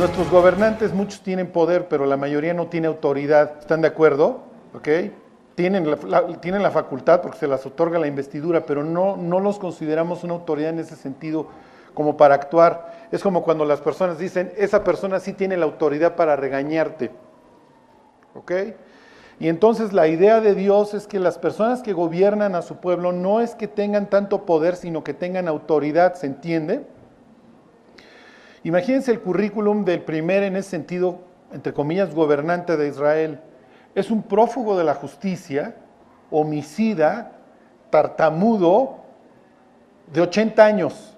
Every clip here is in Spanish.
Nuestros gobernantes, muchos tienen poder, pero la mayoría no tiene autoridad. ¿Están de acuerdo? ¿Ok? Tienen la facultad porque se las otorga la investidura, pero no los consideramos una autoridad en ese sentido como para actuar. Es como cuando las personas dicen, esa persona sí tiene la autoridad para regañarte. ¿Ok? Y entonces la idea de Dios es que las personas que gobiernan a su pueblo no es que tengan tanto poder, sino que tengan autoridad, ¿se entiende? Imagínense el currículum del primer, en ese sentido, entre comillas, gobernante de Israel. Es un prófugo de la justicia, homicida, tartamudo, de 80 años.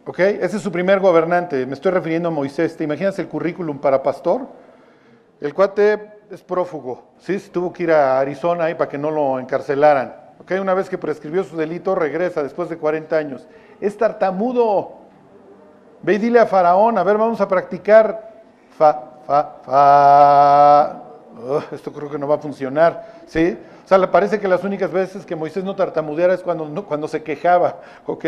¿Ok? Ese es su primer gobernante, me estoy refiriendo a Moisés. ¿Te imaginas el currículum para pastor? El cuate es prófugo, ¿sí? Se tuvo que ir a Arizona ahí para que no lo encarcelaran. ¿Ok? Una vez que prescribió su delito, regresa después de 40 años. Es tartamudo. Ve y dile a Faraón, a ver, vamos a practicar. Esto creo que no va a funcionar, ¿sí? O sea, le parece que las únicas veces que Moisés no tartamudeara es cuando se quejaba, ¿ok?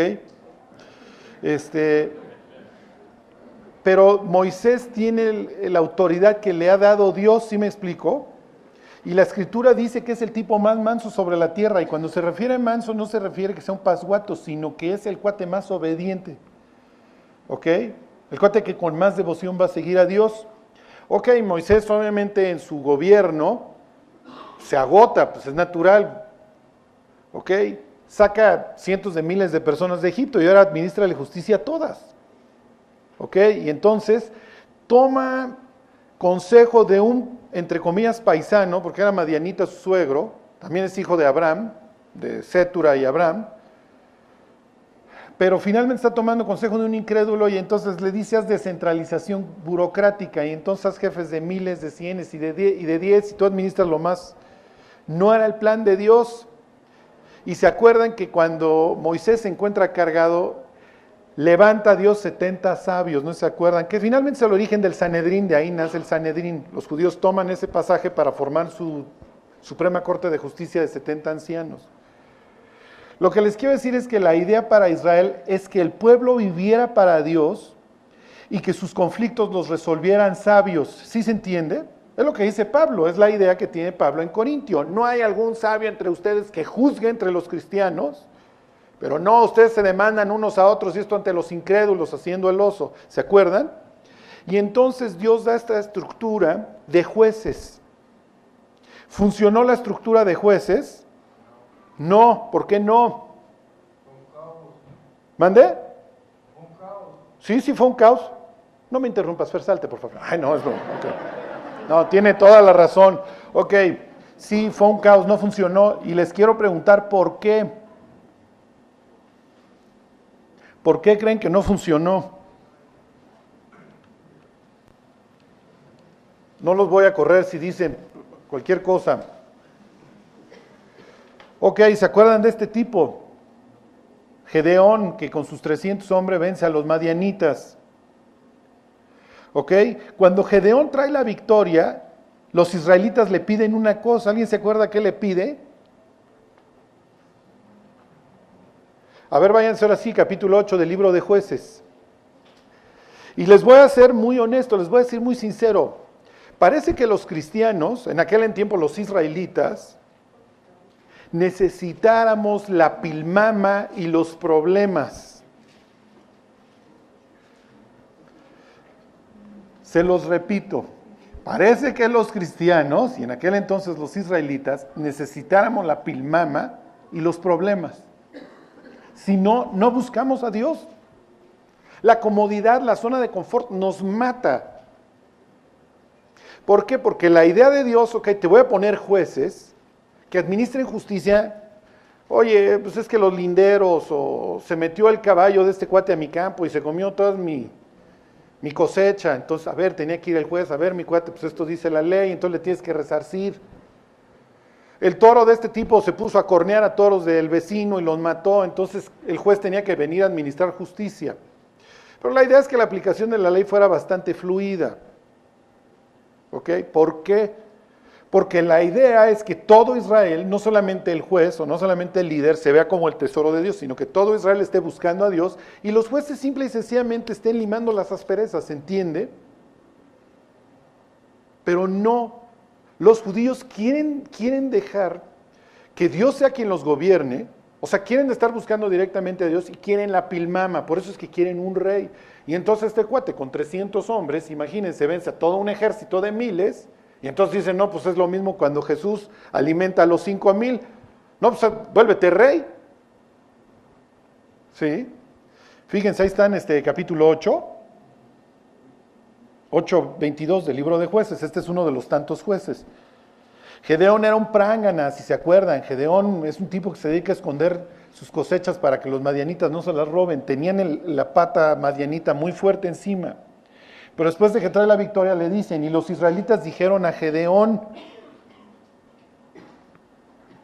Pero Moisés tiene la autoridad que le ha dado Dios, ¿sí me explico? Y la Escritura dice que es el tipo más manso sobre la tierra, y cuando se refiere a manso no se refiere que sea un pasguato, sino que es el cuate más obediente. ¿Ok? El cuate que con más devoción va a seguir a Dios. Ok, Moisés obviamente en su gobierno se agota, pues es natural. ¿Ok? Saca cientos de miles de personas de Egipto y ahora administra la justicia a todas. ¿Ok? Y entonces toma consejo de un, entre comillas, paisano, porque era madianita su suegro, también es hijo de Abraham, de Sétura y Abraham, pero finalmente está tomando consejo de un incrédulo y entonces le dice, haz descentralización burocrática, y entonces haz jefes de miles, de cienes y de 10, y tú administras lo más. No era el plan de Dios. Y se acuerdan que cuando Moisés se encuentra cargado, levanta a Dios 70 sabios, ¿no se acuerdan? Que finalmente es el origen del Sanedrín, de ahí nace el Sanedrín. Los judíos toman ese pasaje para formar su Suprema Corte de Justicia de 70 ancianos. Lo que les quiero decir es que la idea para Israel es que el pueblo viviera para Dios y que sus conflictos los resolvieran sabios. ¿Sí se entiende? Es lo que dice Pablo, es la idea que tiene Pablo en Corintio. No hay algún sabio entre ustedes que juzgue entre los cristianos, pero no, ustedes se demandan unos a otros y esto ante los incrédulos haciendo el oso. ¿Se acuerdan? Y entonces Dios da esta estructura de jueces. ¿Funcionó la estructura de jueces? No, ¿por qué no? ¿Mande? Sí, fue un caos. No me interrumpas, Fer, salte, por favor. Ay, no, es no. Okay. No, tiene toda la razón. Ok, sí, fue un caos, no funcionó. Y les quiero preguntar por qué. ¿Por qué creen que no funcionó? No los voy a correr si dicen cualquier cosa. Ok, ¿se acuerdan de este tipo? Gedeón, que con sus 300 hombres vence a los madianitas. Ok, cuando Gedeón trae la victoria, los israelitas le piden una cosa. ¿Alguien se acuerda qué le pide? A ver, váyanse ahora sí, capítulo 8 del libro de Jueces. Y les voy a ser muy honesto, les voy a decir muy sincero. Parece que los cristianos, en aquel tiempo los israelitas, necesitáramos la pilmama y los problemas. Se los repito, parece que los cristianos, y en aquel entonces los israelitas, necesitáramos la pilmama y los problemas. Si no, no buscamos a Dios. La comodidad, la zona de confort nos mata. ¿Por qué? Porque la idea de Dios, ok, te voy a poner jueces que administren justicia. Oye, pues es que los linderos, o se metió el caballo de este cuate a mi campo y se comió toda mi cosecha. Entonces, a ver, tenía que ir el juez, a ver, mi cuate, pues esto dice la ley, entonces le tienes que resarcir. El toro de este tipo se puso a cornear a toros del vecino y los mató, entonces el juez tenía que venir a administrar justicia. Pero la idea es que la aplicación de la ley fuera bastante fluida. ¿Ok? ¿Por qué? Porque la idea es que todo Israel, no solamente el juez o no solamente el líder, se vea como el tesoro de Dios, sino que todo Israel esté buscando a Dios y los jueces simple y sencillamente estén limando las asperezas, ¿se entiende? Pero no, los judíos quieren dejar que Dios sea quien los gobierne, o sea, quieren estar buscando directamente a Dios y quieren la pilmama, por eso es que quieren un rey. Y entonces este cuate con 300 hombres, imagínense, vence a todo un ejército de miles, y entonces dicen, no, pues es lo mismo cuando Jesús alimenta a los 5,000, no, pues vuélvete rey. ¿Sí? Fíjense, ahí está en capítulo 8:22 del libro de Jueces, este es uno de los tantos jueces. Gedeón era un prángana, si se acuerdan. Gedeón es un tipo que se dedica a esconder sus cosechas para que los madianitas no se las roben. Tenían la pata madianita muy fuerte encima. Pero después de que trae la victoria le dicen, y los israelitas dijeron a Gedeón,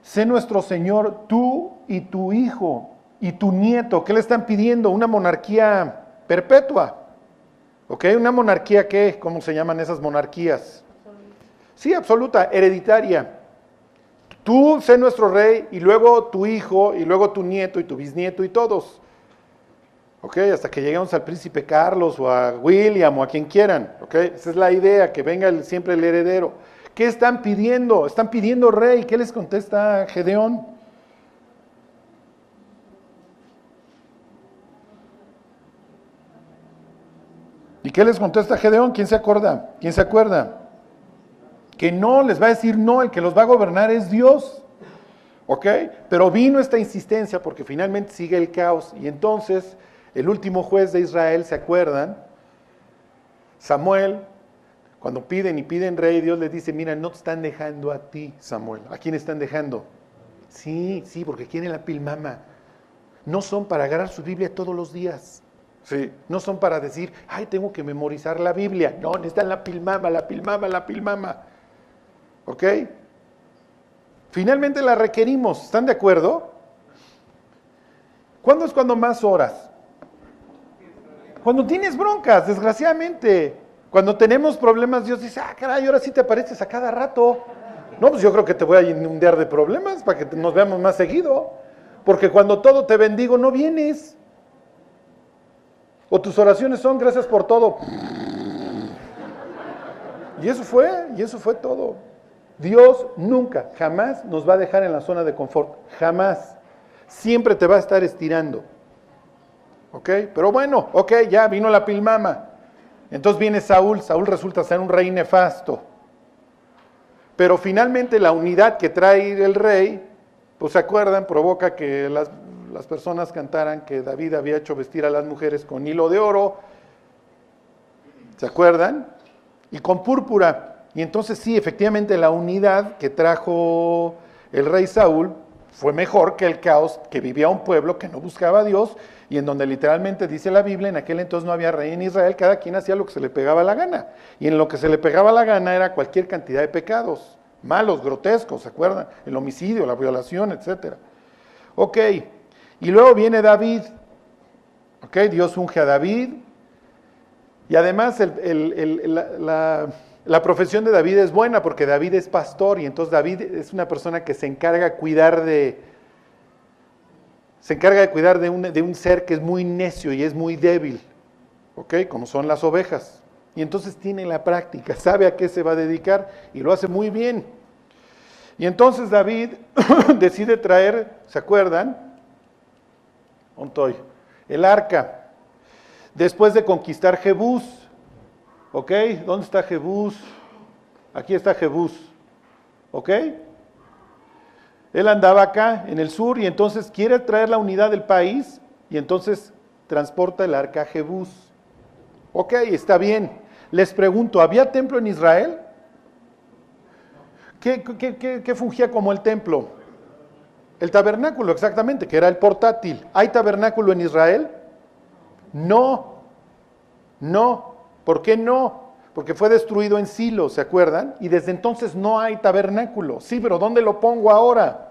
sé nuestro Señor, tú y tu hijo y tu nieto. ¿Qué le están pidiendo? Una monarquía perpetua. ¿Ok? ¿Una monarquía qué? ¿Cómo se llaman esas monarquías? Sí, absoluta, hereditaria. Tú sé nuestro rey, y luego tu hijo, y luego tu nieto, y tu bisnieto, y todos. ¿Ok? Hasta que lleguemos al príncipe Carlos, o a William, o a quien quieran. ¿Ok? Esa es la idea, que venga siempre el heredero. ¿Qué están pidiendo? Están pidiendo rey. ¿Qué les contesta Gedeón? ¿Y qué les contesta Gedeón? ¿Quién se acuerda? ¿Quién se acuerda? Que no, les va a decir no, el que los va a gobernar es Dios. ¿Ok? Pero vino esta insistencia porque finalmente sigue el caos. Y entonces, el último juez de Israel, ¿se acuerdan? Samuel, cuando piden rey, Dios les dice, mira, no te están dejando a ti, Samuel. ¿A quién están dejando? Sí, porque quieren la pilmama. No son para agarrar su Biblia todos los días. Sí. No son para decir, ay, tengo que memorizar la Biblia. No, necesitan la pilmama, la pilmama, la pilmama. ¿Ok? Finalmente la requerimos, ¿están de acuerdo? ¿Cuándo es cuando más oras? Cuando tienes broncas, desgraciadamente. Cuando tenemos problemas, Dios dice, caray, ahora sí te apareces a cada rato. No, pues yo creo que te voy a inundar de problemas para que nos veamos más seguido. Porque cuando todo te bendigo, no vienes. O tus oraciones son gracias por todo. Y eso fue todo. Dios nunca, jamás nos va a dejar en la zona de confort, jamás. Siempre te va a estar estirando. ¿Ok? Pero bueno, ya vino la pilmama. Entonces viene Saúl resulta ser un rey nefasto. Pero finalmente la unidad que trae el rey, pues se acuerdan, provoca que las personas cantaran que David había hecho vestir a las mujeres con hilo de oro. ¿Se acuerdan? Y con púrpura. Y entonces sí, efectivamente la unidad que trajo el rey Saúl fue mejor que el caos que vivía un pueblo que no buscaba a Dios y en donde literalmente dice la Biblia, en aquel entonces no había rey en Israel, cada quien hacía lo que se le pegaba la gana. Y en lo que se le pegaba la gana era cualquier cantidad de pecados, malos, grotescos, ¿se acuerdan? El homicidio, la violación, etc. Ok, y luego viene David. Ok, Dios unge a David. Y además la profesión de David es buena porque David es pastor y entonces David es una persona que se encarga de cuidar de un ser que es muy necio y es muy débil, ¿ok? Como son las ovejas. Y entonces tiene la práctica, sabe a qué se va a dedicar y lo hace muy bien. Y entonces David decide traer, ¿se acuerdan? El arca. Después de conquistar Jebús, ¿ok? ¿Dónde está Jebús? Aquí está Jebús, ¿ok? Él andaba acá en el sur y entonces quiere traer la unidad del país y entonces transporta el arca a Jebús. Ok, está bien. Les pregunto, ¿había templo en Israel? ¿Qué fungía como el templo? El tabernáculo, exactamente, que era el portátil. ¿Hay tabernáculo en Israel? No. ¿Por qué no? Porque fue destruido en Silo, ¿se acuerdan? Y desde entonces no hay tabernáculo. Sí, pero ¿dónde lo pongo ahora?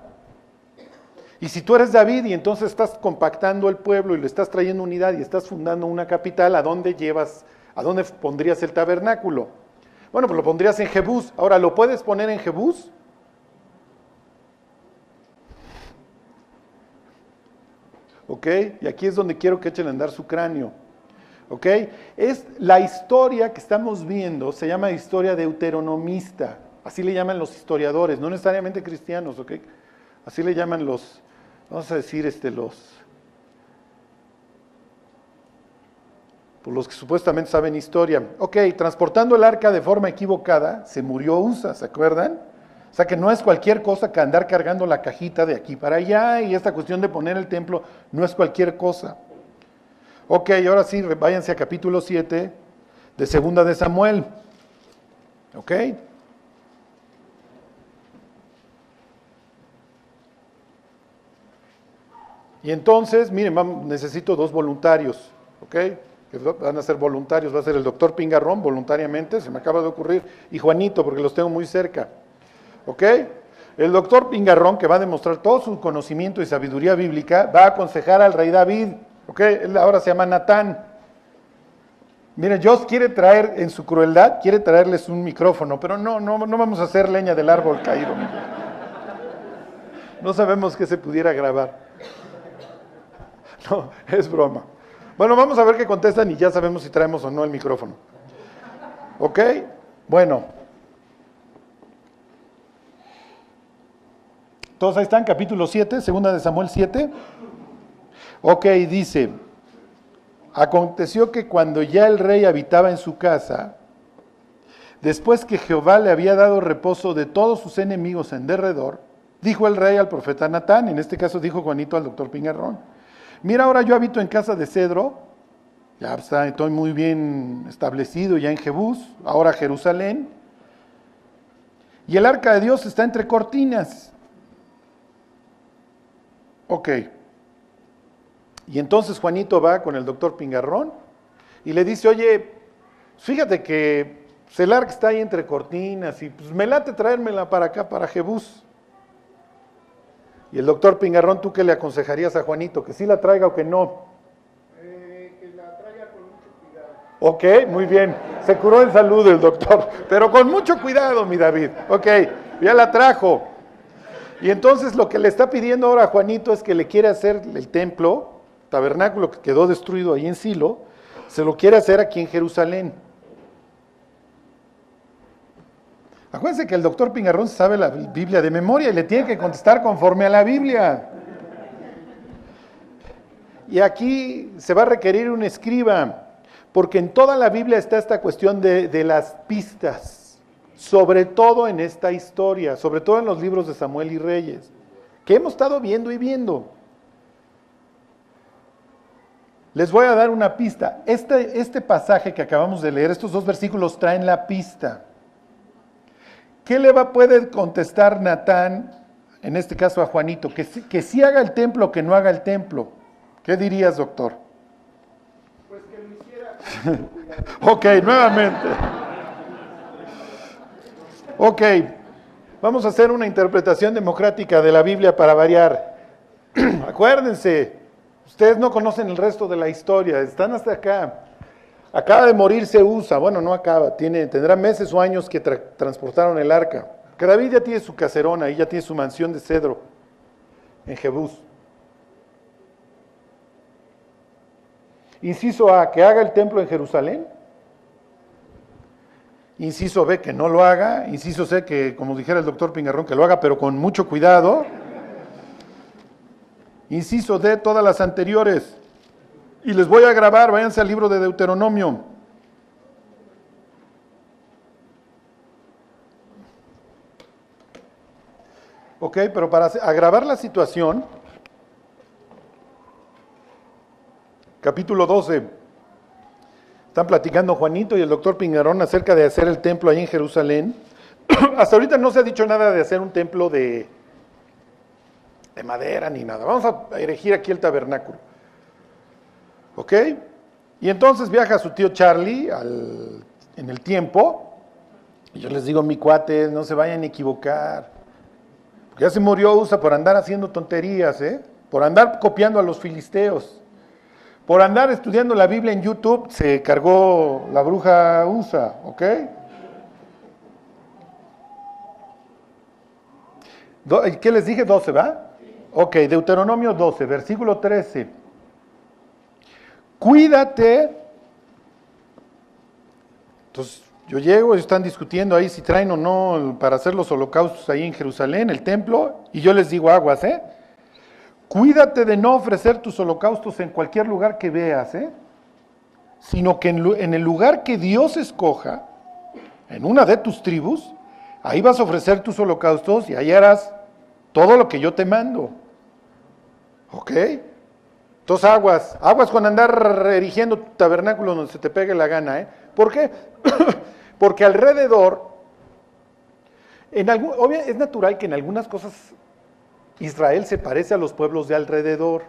Y si tú eres David y entonces estás compactando el pueblo y le estás trayendo unidad y estás fundando una capital, ¿a dónde pondrías el tabernáculo? Bueno, pues lo pondrías en Jebús. Ahora, ¿lo puedes poner en Jebús? Ok, y aquí es donde quiero que echen a andar su cráneo. ¿ok? Es la historia que estamos viendo, se llama historia deuteronomista, así le llaman los historiadores, no necesariamente cristianos, ¿ok? Así le llaman los, vamos a decir, los que supuestamente saben historia. Ok, transportando el arca de forma equivocada, se murió Usa, ¿se acuerdan? O sea que no es cualquier cosa que andar cargando la cajita de aquí para allá, y esta cuestión de poner el templo no es cualquier cosa. Ok, ahora sí, váyanse a capítulo 7 de Segunda de Samuel. Ok. Y entonces, miren, necesito 2 voluntarios, ¿ok? Que van a ser voluntarios, va a ser el doctor Pingarrón voluntariamente, se me acaba de ocurrir, y Juanito, porque los tengo muy cerca, ¿ok? El doctor Pingarrón, que va a demostrar todo su conocimiento y sabiduría bíblica, va a aconsejar al rey David, ¿ok? Él ahora se llama Natán. Miren, Dios quiere traer, en su crueldad, quiere traerles un micrófono, pero no vamos a hacer leña del árbol caído. No sabemos qué se pudiera grabar. No, es broma. Bueno, vamos a ver qué contestan y ya sabemos si traemos o no el micrófono. ¿Ok? Bueno. Todos ahí están, capítulo 7, segunda de Samuel 7. Ok, dice, aconteció que cuando ya el rey habitaba en su casa, después que Jehová le había dado reposo de todos sus enemigos en derredor, dijo el rey al profeta Natán, en este caso dijo Juanito al doctor Pingarrón, mira, ahora yo habito en casa de cedro, ya estoy muy bien establecido ya en Jebús, ahora Jerusalén, y el arca de Dios está entre cortinas. Ok. Y entonces Juanito va con el doctor Pingarrón y le dice, oye, fíjate que el arca está ahí entre cortinas y pues me late traérmela para acá, para Jebús. Y el doctor Pingarrón, ¿tú qué le aconsejarías a Juanito? ¿Que sí la traiga o que no? Que la traiga con mucho cuidado. Ok, muy bien. Se curó en salud el doctor. Pero con mucho cuidado, mi David. Ok, ya la trajo. Y entonces lo que le está pidiendo ahora a Juanito es que le quiere hacer el templo, tabernáculo que quedó destruido ahí en Silo, se lo quiere hacer aquí en Jerusalén. Acuérdense que el doctor Pingarrón sabe la Biblia de memoria y le tiene que contestar conforme a la Biblia. Y aquí se va a requerir un escriba, porque en toda la Biblia está esta cuestión de las pistas, sobre todo en esta historia, sobre todo en los libros de Samuel y Reyes, que hemos estado viendo y viendo. Les voy a dar una pista. Este pasaje que acabamos de leer, estos 2 versículos traen la pista. ¿Qué puede contestar Natán, en este caso a Juanito? Que sí haga el templo o que no haga el templo. ¿Qué dirías, doctor? Pues que lo hiciera. Ok, nuevamente. Ok, vamos a hacer una interpretación democrática de la Biblia para variar. Acuérdense, ustedes no conocen el resto de la historia, están hasta acá. Acaba de morirse Usa, bueno, no acaba, tendrá meses o años que transportaron el arca. Que David ya tiene su caserona, ahí ya tiene su mansión de cedro en Jebús. Inciso A, que haga el templo en Jerusalén. Inciso B, que no lo haga. Inciso C, que como dijera el doctor Pingarrón, que lo haga, pero con mucho cuidado. Inciso D, todas las anteriores. Y les voy a grabar, váyanse al libro de Deuteronomio. Ok, pero para agravar la situación, capítulo 12, están platicando Juanito y el doctor Pingarrón acerca de hacer el templo ahí en Jerusalén. Hasta ahorita no se ha dicho nada de hacer un templo de madera ni nada. Vamos a erigir aquí el tabernáculo. ¿Ok? Y entonces viaja su tío Charlie en el tiempo. Y yo les digo, mi cuates, no se vayan a equivocar. Porque ya se murió Usa por andar haciendo tonterías, por andar copiando a los filisteos. Por andar estudiando la Biblia en YouTube, se cargó la bruja Usa, ¿ok? ¿Qué les dije? 12, ¿va? Ok, Deuteronomio 12, versículo 13. Cuídate Entonces, yo llego, ellos están discutiendo ahí si traen o no para hacer los holocaustos ahí en Jerusalén, el templo, y yo les digo aguas, cuídate de no ofrecer tus holocaustos en cualquier lugar que veas, sino que en el lugar que Dios escoja, en una de tus tribus, ahí vas a ofrecer tus holocaustos y ahí harás todo lo que yo te mando. ¿Ok? Entonces aguas con andar erigiendo tu tabernáculo donde se te pegue la gana, ¿Por qué? Porque alrededor, es natural que en algunas cosas Israel se parece a los pueblos de alrededor,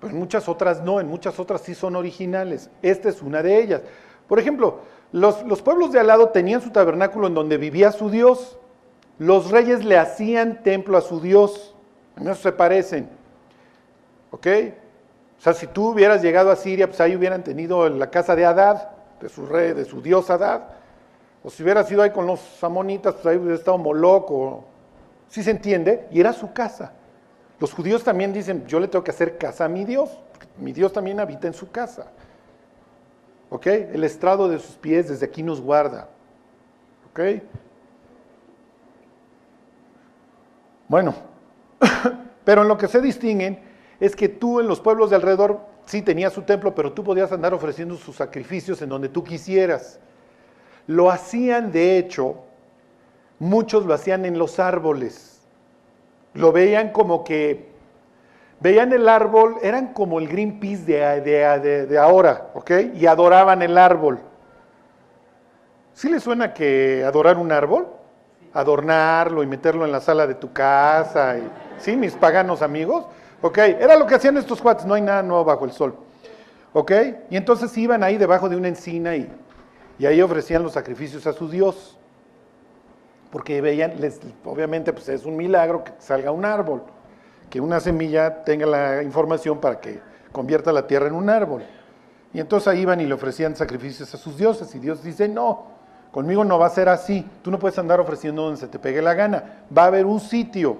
pero en muchas otras no, en muchas otras sí son originales. Esta es una de ellas. Por ejemplo, los pueblos de al lado tenían su tabernáculo en donde vivía su Dios. Los reyes le hacían templo a su Dios. En eso se parecen. ¿Ok? O sea, si tú hubieras llegado a Siria, pues ahí hubieran tenido la casa de Hadad, de su rey, de su dios Hadad. O si hubieras ido ahí con los amonitas, pues ahí hubiera estado Moloc. ¿Sí se entiende? Y era su casa. Los judíos también dicen, yo le tengo que hacer casa a mi Dios, porque mi Dios también habita en su casa. ¿Ok? El estrado de sus pies desde aquí nos guarda. ¿Ok? Bueno, pero en lo que se distinguen es que tú en los pueblos de alrededor sí tenías su templo, pero tú podías andar ofreciendo sus sacrificios en donde tú quisieras. Lo hacían, de hecho, muchos lo hacían en los árboles. Lo veían como que, veían el árbol, eran como el Greenpeace de ahora, ¿ok? Y adoraban el árbol. ¿Sí les suena que adorar un árbol? Adornarlo y meterlo en la sala de tu casa, ¿sí? Mis paganos amigos, ¿ok? Era lo que hacían estos cuates, no hay nada nuevo bajo el sol, ¿ok? Y entonces iban ahí debajo de una encina y ahí ofrecían los sacrificios a su Dios. Porque veían, obviamente pues es un milagro que salga un árbol, que una semilla tenga la información para que convierta la tierra en un árbol. Y entonces ahí iban y le ofrecían sacrificios a sus dioses, y Dios dice, no, conmigo no va a ser así, tú no puedes andar ofreciendo donde se te pegue la gana, va a haber un sitio.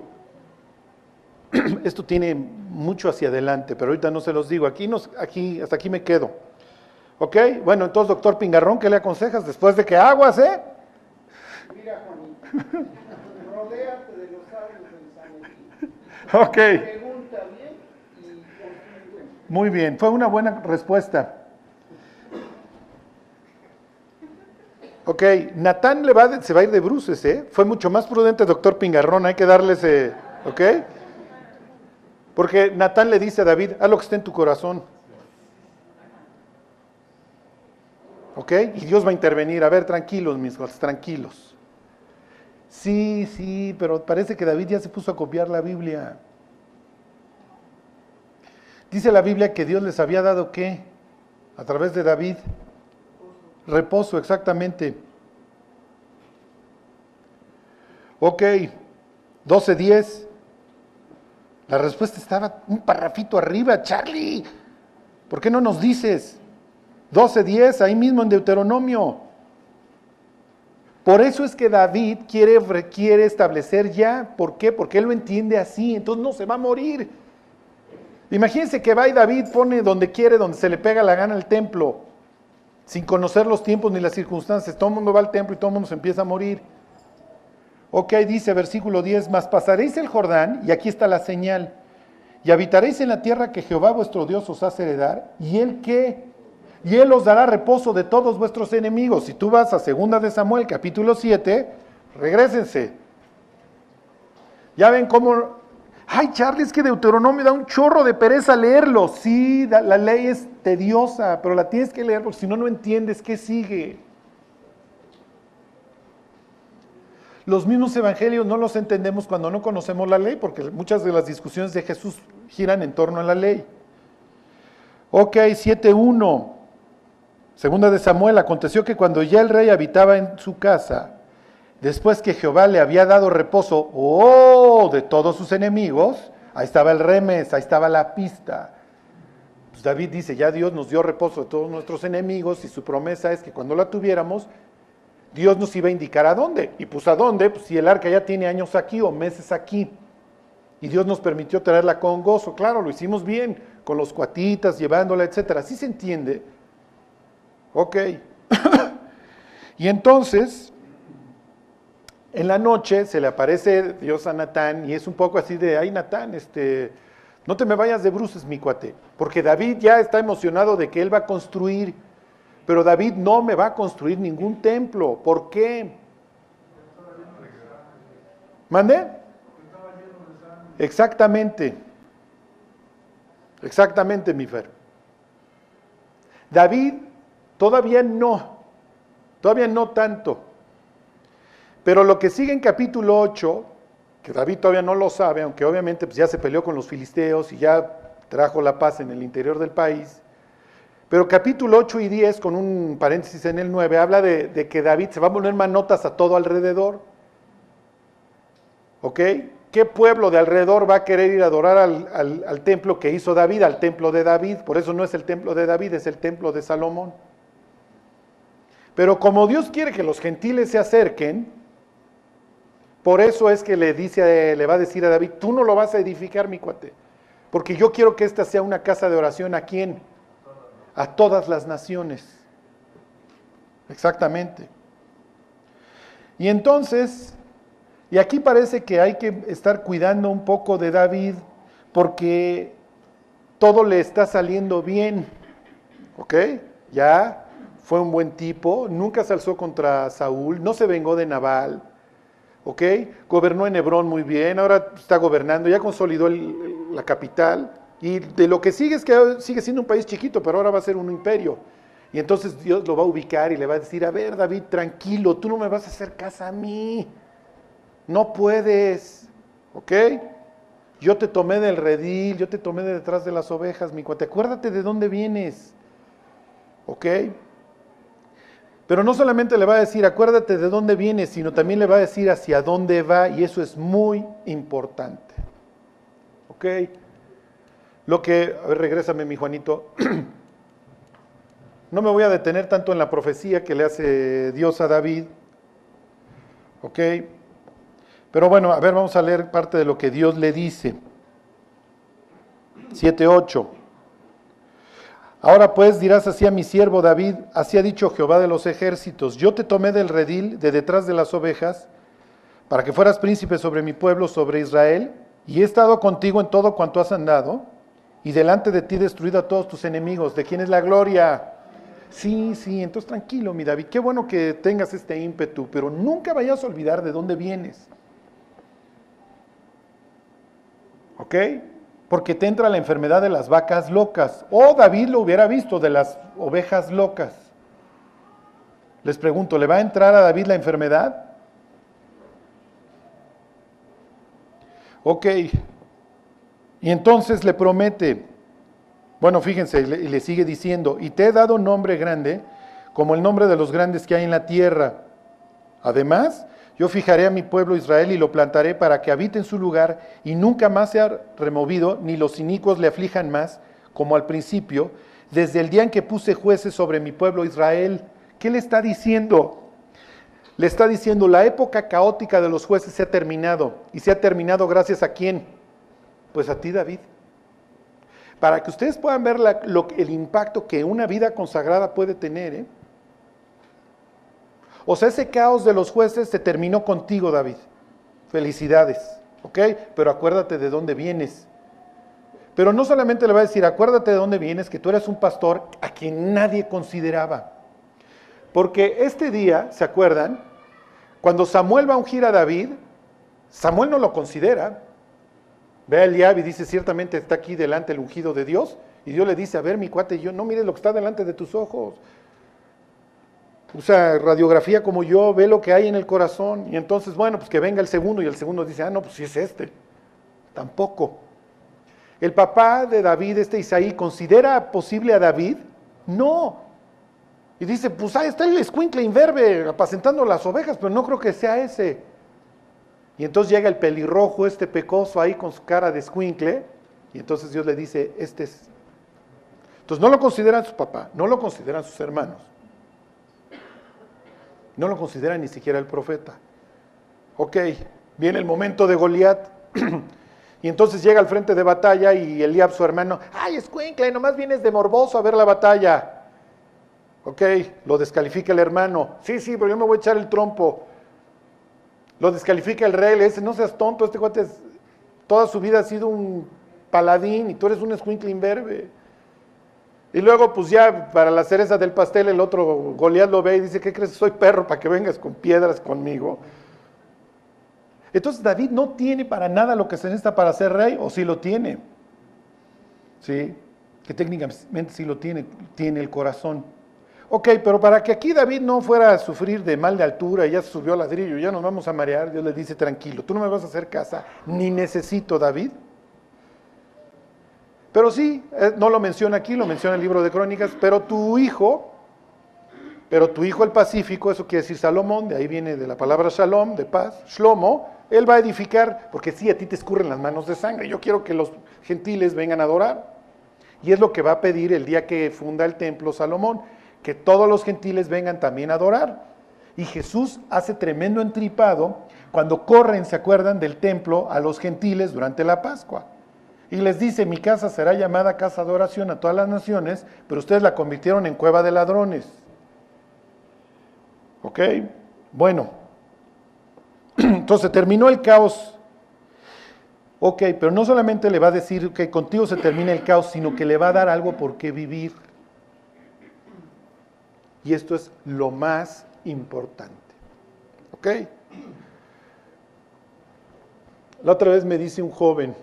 Esto tiene mucho hacia adelante, pero ahorita no se los digo, hasta aquí me quedo. ¿Ok? Bueno, entonces, doctor Pingarrón, ¿qué le aconsejas? Después de que aguas, Mira, Juanito, rodéate de los sabios del Sanedrín. Ok. Pregunta bien y construye. Muy bien, fue una buena respuesta. Ok, Natán se va a ir de bruces, Fue mucho más prudente, doctor Pingarrón, hay que darle ese, ¿ok? Porque Natán le dice a David, haz lo que esté en tu corazón. ¿Ok? Y Dios va a intervenir, a ver, tranquilos, mis hijos, tranquilos. Sí, pero parece que David ya se puso a copiar la Biblia. Dice la Biblia que Dios les había dado, ¿qué? A través de David. Reposo, exactamente. Ok, 12:10. La respuesta estaba un parrafito arriba, Charlie. ¿Por qué no nos dices? 12:10, ahí mismo en Deuteronomio. Por eso es que David quiere establecer ya. ¿Por qué? Porque él lo entiende así, entonces no se va a morir. Imagínense que va y David pone donde quiere, donde se le pega la gana el templo, sin conocer los tiempos ni las circunstancias. Todo el mundo va al templo y todo el mundo se empieza a morir. Ok, dice versículo 10, mas pasaréis el Jordán, y aquí está la señal, y habitaréis en la tierra que Jehová vuestro Dios os hace heredar, y él ¿qué? Y él os dará reposo de todos vuestros enemigos. Si tú vas a 2 de Samuel, capítulo 7, regrésense. Ya ven cómo... Ay, Charlie, es que Deuteronomio da un chorro de pereza leerlo. Sí, la ley es tediosa, pero la tienes que leer porque si no, no entiendes qué sigue. Los mismos evangelios no los entendemos cuando no conocemos la ley, porque muchas de las discusiones de Jesús giran en torno a la ley. Ok, 7:1. 2 de Samuel, aconteció que cuando ya el rey habitaba en su casa, después que Jehová le había dado reposo, de todos sus enemigos, ahí estaba el remes, ahí estaba la pista. Pues David dice, ya Dios nos dio reposo de todos nuestros enemigos y su promesa es que cuando la tuviéramos, Dios nos iba a indicar a dónde. Y pues a dónde, pues si el arca ya tiene años aquí o meses aquí. Y Dios nos permitió traerla con gozo. Claro, lo hicimos bien, con los cuatitas, llevándola, etcétera. ¿Sí se entiende? Ok. Y entonces, en la noche se le aparece Dios a Natán y es un poco así de, ay Natán, no te me vayas de bruces, mi cuate, porque David ya está emocionado de que él va a construir, pero David no me va a construir ningún templo. ¿Por qué? ¿Mande? Exactamente. Exactamente, mi Fer. David todavía no tanto. Pero lo que sigue en capítulo 8, que David todavía no lo sabe, aunque obviamente pues ya se peleó con los filisteos y ya trajo la paz en el interior del país, pero capítulo 8 y 10, con un paréntesis en el 9, habla de que David se va a poner manotas a todo alrededor. ¿Ok? ¿Qué pueblo de alrededor va a querer ir a adorar al templo que hizo David, al templo de David? Por eso no es el templo de David, es el templo de Salomón. Pero como Dios quiere que los gentiles se acerquen, por eso es que le va a decir a David, tú no lo vas a edificar, mi cuate, porque yo quiero que esta sea una casa de oración. ¿A quién? A todas las naciones. Exactamente. Y entonces, y aquí parece que hay que estar cuidando un poco de David, porque todo le está saliendo bien. ¿Ok? Ya fue un buen tipo, nunca se alzó contra Saúl, no se vengó de Nabal. ¿Ok? Gobernó en Hebrón muy bien, ahora está gobernando, ya consolidó la capital, y de lo que sigue es que sigue siendo un país chiquito, pero ahora va a ser un imperio. Y entonces Dios lo va a ubicar y le va a decir, a ver David, tranquilo, tú no me vas a hacer caso a mí, no puedes, ¿ok? Yo te tomé del redil, yo te tomé de detrás de las ovejas, mi cuate, acuérdate de dónde vienes, ¿ok? Pero no solamente le va a decir, acuérdate de dónde vienes, sino también le va a decir hacia dónde va, y eso es muy importante. ¿Ok? A ver, regrésame, mi Juanito. No me voy a detener tanto en la profecía que le hace Dios a David. ¿Ok? Pero bueno, a ver, vamos a leer parte de lo que Dios le dice. 7:8. Ahora pues dirás así a mi siervo David, así ha dicho Jehová de los ejércitos, yo te tomé del redil, de detrás de las ovejas, para que fueras príncipe sobre mi pueblo, sobre Israel, y he estado contigo en todo cuanto has andado, y delante de ti he destruido a todos tus enemigos. ¿De quién es la gloria? Sí, entonces tranquilo, mi David, qué bueno que tengas este ímpetu, pero nunca vayas a olvidar de dónde vienes. ¿Ok? Porque te entra la enfermedad de las vacas locas. O David lo hubiera visto, de las ovejas locas. Les pregunto, ¿le va a entrar a David la enfermedad? Ok. Y entonces le promete, bueno, fíjense, y le sigue diciendo, y te he dado nombre grande, como el nombre de los grandes que hay en la tierra. Además, yo fijaré a mi pueblo Israel y lo plantaré para que habite en su lugar y nunca más sea removido, ni los inicuos le aflijan más, como al principio, desde el día en que puse jueces sobre mi pueblo Israel. ¿Qué le está diciendo? Le está diciendo, la época caótica de los jueces se ha terminado. ¿Y se ha terminado gracias a quién? Pues a ti, David. Para que ustedes puedan ver el impacto que una vida consagrada puede tener, ¿eh? O sea, ese caos de los jueces se terminó contigo, David. Felicidades, ¿ok? Pero acuérdate de dónde vienes. Pero no solamente le va a decir, acuérdate de dónde vienes, que tú eres un pastor a quien nadie consideraba. Porque este día, ¿se acuerdan? Cuando Samuel va a ungir a David, Samuel no lo considera. Ve a Eliab y dice, ciertamente está aquí delante el ungido de Dios. Y Dios le dice, a ver, mi cuate, yo no mires lo que está delante de tus ojos. Usa radiografía como yo, ve lo que hay en el corazón. Y entonces, bueno, pues que venga el segundo. Y el segundo dice, no, pues sí es este. Tampoco. ¿El papá de David, Isaí, considera posible a David? No. Y dice, pues ahí está el escuincle imberbe apacentando las ovejas, pero no creo que sea ese. Y entonces llega el pelirrojo, pecoso ahí con su cara de escuincle. Y entonces Dios le dice, este es. Entonces no lo consideran su papá, no lo consideran sus hermanos. No lo considera ni siquiera el profeta. Ok, viene el momento de Goliat. Y entonces llega al frente de batalla y Eliab, su hermano, ay, escuincle, nomás vienes de morboso a ver la batalla. Ok, lo descalifica el hermano. Sí, pero yo me voy a echar el trompo. Lo descalifica el rey, le dice, no seas tonto, este cuate toda su vida ha sido un paladín y tú eres un escuincle imberbe. Y luego, pues ya, para la cereza del pastel, el otro Goliat lo ve y dice, ¿qué crees? Soy perro para que vengas con piedras conmigo. Entonces David no tiene para nada lo que se necesita para ser rey, o sí lo tiene. Sí, que técnicamente sí lo tiene el corazón. Ok, pero para que aquí David no fuera a sufrir de mal de altura, ya se subió al ladrillo, ya nos vamos a marear, Dios le dice, tranquilo, tú no me vas a hacer casa, ni necesito, David. Pero sí, no lo menciona aquí, lo menciona el libro de Crónicas, pero tu hijo el pacífico, eso quiere decir Salomón, de ahí viene de la palabra shalom, de paz, Shlomo, él va a edificar, porque sí, a ti te escurren las manos de sangre, yo quiero que los gentiles vengan a adorar. Y es lo que va a pedir el día que funda el templo Salomón, que todos los gentiles vengan también a adorar. Y Jesús hace tremendo entripado cuando corren, ¿se acuerdan?, del templo a los gentiles durante la Pascua. Y les dice, mi casa será llamada casa de oración a todas las naciones, pero ustedes la convirtieron en cueva de ladrones. ¿Ok? Bueno, entonces terminó el caos. Ok, pero no solamente le va a decir que contigo se termina el caos, sino que le va a dar algo por qué vivir. Y esto es lo más importante. ¿Ok? La otra vez me dice un joven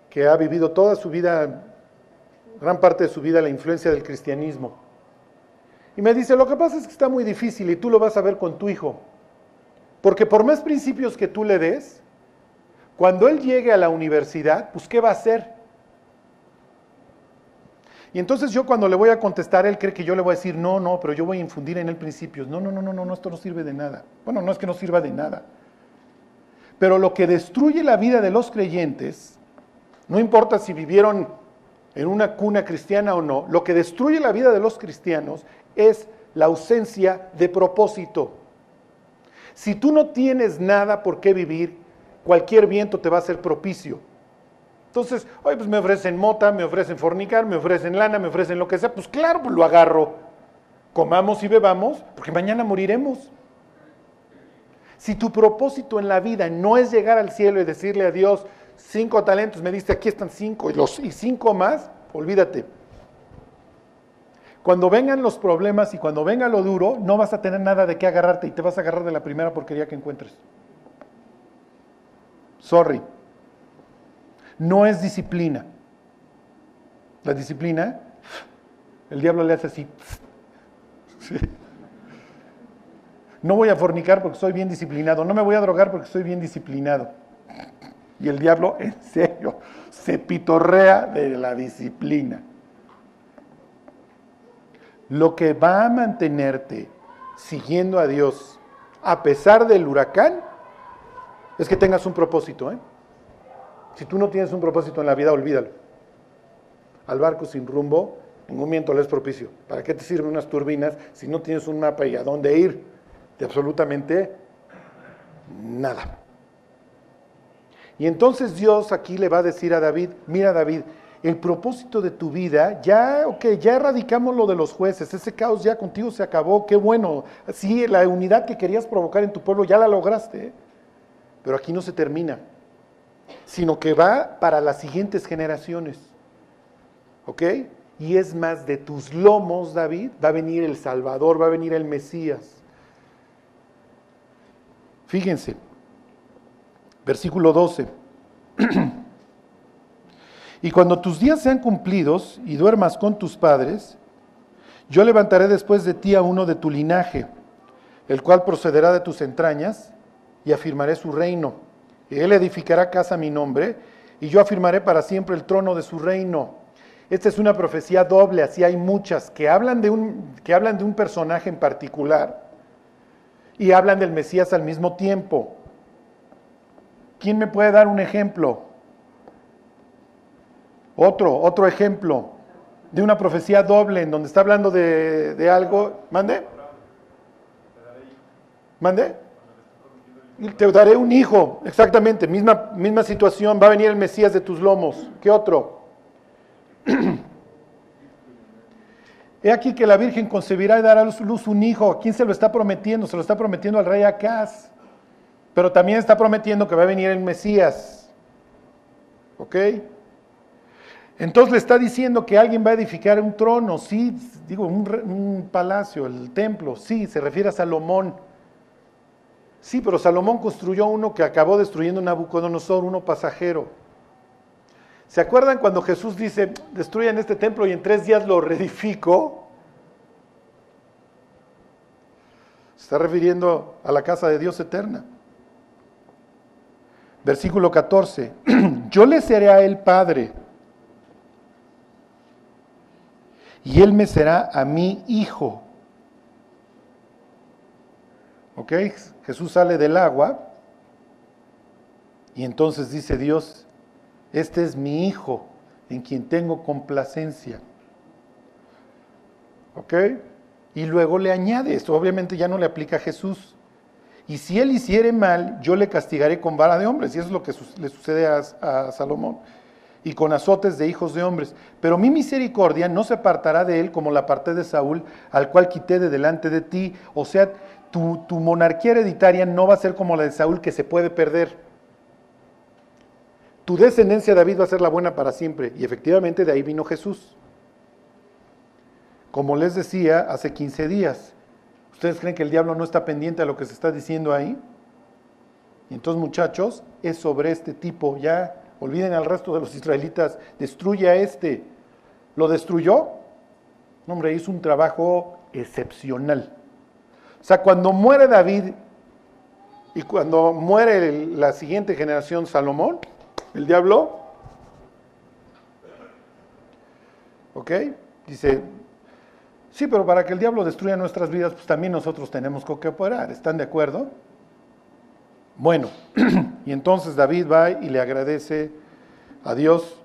que ha vivido toda su vida, gran parte de su vida, la influencia del cristianismo. Y me dice, lo que pasa es que está muy difícil y tú lo vas a ver con tu hijo. Porque por más principios que tú le des, cuando él llegue a la universidad, pues ¿qué va a hacer? Y entonces yo cuando le voy a contestar, él cree que yo le voy a decir, no, pero yo voy a infundir en él principios. No, esto no sirve de nada. Bueno, no es que no sirva de nada. Pero lo que destruye la vida de los creyentes, no importa si vivieron en una cuna cristiana o no, lo que destruye la vida de los cristianos es la ausencia de propósito. Si tú no tienes nada por qué vivir, cualquier viento te va a ser propicio. Entonces, oye, pues me ofrecen mota, me ofrecen fornicar, me ofrecen lana, me ofrecen lo que sea, pues claro, pues lo agarro. Comamos y bebamos, porque mañana moriremos. Si tu propósito en la vida no es llegar al cielo y decirle a Dios, 5 talentos, me diste, aquí están 5, y 5 más, olvídate. Cuando vengan los problemas y cuando venga lo duro, no vas a tener nada de qué agarrarte y te vas a agarrar de la primera porquería que encuentres. Sorry. No es disciplina. La disciplina, el diablo le hace así. Sí. No voy a fornicar porque soy bien disciplinado. No me voy a drogar porque soy bien disciplinado. Y el diablo, en serio, se pitorrea de la disciplina. Lo que va a mantenerte siguiendo a Dios a pesar del huracán es que tengas un propósito, ¿eh? Si tú no tienes un propósito en la vida, olvídalo. Al barco sin rumbo, ningún viento le es propicio. ¿Para qué te sirven unas turbinas si no tienes un mapa y a dónde ir? De absolutamente nada. Y entonces Dios aquí le va a decir a David, mira David, el propósito de tu vida, ya erradicamos lo de los jueces, ese caos ya contigo se acabó, qué bueno. Sí, la unidad que querías provocar en tu pueblo ya la lograste, ¿eh? Pero aquí no se termina, sino que va para las siguientes generaciones. ¿Ok? Y es más, de tus lomos, David, va a venir el Salvador, va a venir el Mesías. Fíjense, versículo 12. Y cuando tus días sean cumplidos y duermas con tus padres, yo levantaré después de ti a uno de tu linaje, el cual procederá de tus entrañas, y afirmaré su reino. Y él edificará casa a mi nombre, y yo afirmaré para siempre el trono de su reino. Esta es una profecía doble, así hay muchas, que hablan de un personaje en particular, y hablan del Mesías al mismo tiempo. ¿Quién me puede dar un ejemplo? Otro ejemplo de una profecía doble en donde está hablando de algo. ¿Mande? Te daré un hijo, exactamente, misma situación, va a venir el Mesías de tus lomos. ¿Qué otro? he aquí que la Virgen concebirá y dará a luz un hijo. ¿A quién se lo está prometiendo? Se lo está prometiendo al rey Acaz. Pero también está prometiendo que va a venir el Mesías. ¿Ok? Entonces le está diciendo que alguien va a edificar un trono, sí, digo, un palacio, el templo, sí, se refiere a Salomón. Sí, pero Salomón construyó uno que acabó destruyendo Nabucodonosor, uno pasajero. ¿Se acuerdan cuando Jesús dice, destruyan este templo y en 3 días lo reedifico? Se está refiriendo a la casa de Dios eterna. Versículo 14, yo le seré a él padre, y él me será a mí hijo. ¿Ok? Jesús sale del agua, y entonces dice Dios, este es mi hijo, en quien tengo complacencia. ¿Ok? Y luego le añade, esto obviamente ya no le aplica a Jesús. Y si él hiciere mal, yo le castigaré con vara de hombres. Y eso es lo que le sucede a Salomón. Y con azotes de hijos de hombres. Pero mi misericordia no se apartará de él como la aparté de Saúl, al cual quité de delante de ti. O sea, tu monarquía hereditaria no va a ser como la de Saúl, que se puede perder. Tu descendencia, David, va a ser la buena para siempre. Y efectivamente de ahí vino Jesús. Como les decía hace 15 días. ¿Ustedes creen que el diablo no está pendiente a lo que se está diciendo ahí? Y entonces, muchachos, es sobre este tipo. Ya olviden al resto de los israelitas. Destruye a este. ¿Lo destruyó? No, hombre, hizo un trabajo excepcional. O sea, cuando muere David y cuando muere la siguiente generación, Salomón, el diablo, ¿ok? Dice, sí, pero para que el diablo destruya nuestras vidas, pues también nosotros tenemos que cooperar. ¿Están de acuerdo? Bueno, y entonces David va y le agradece a Dios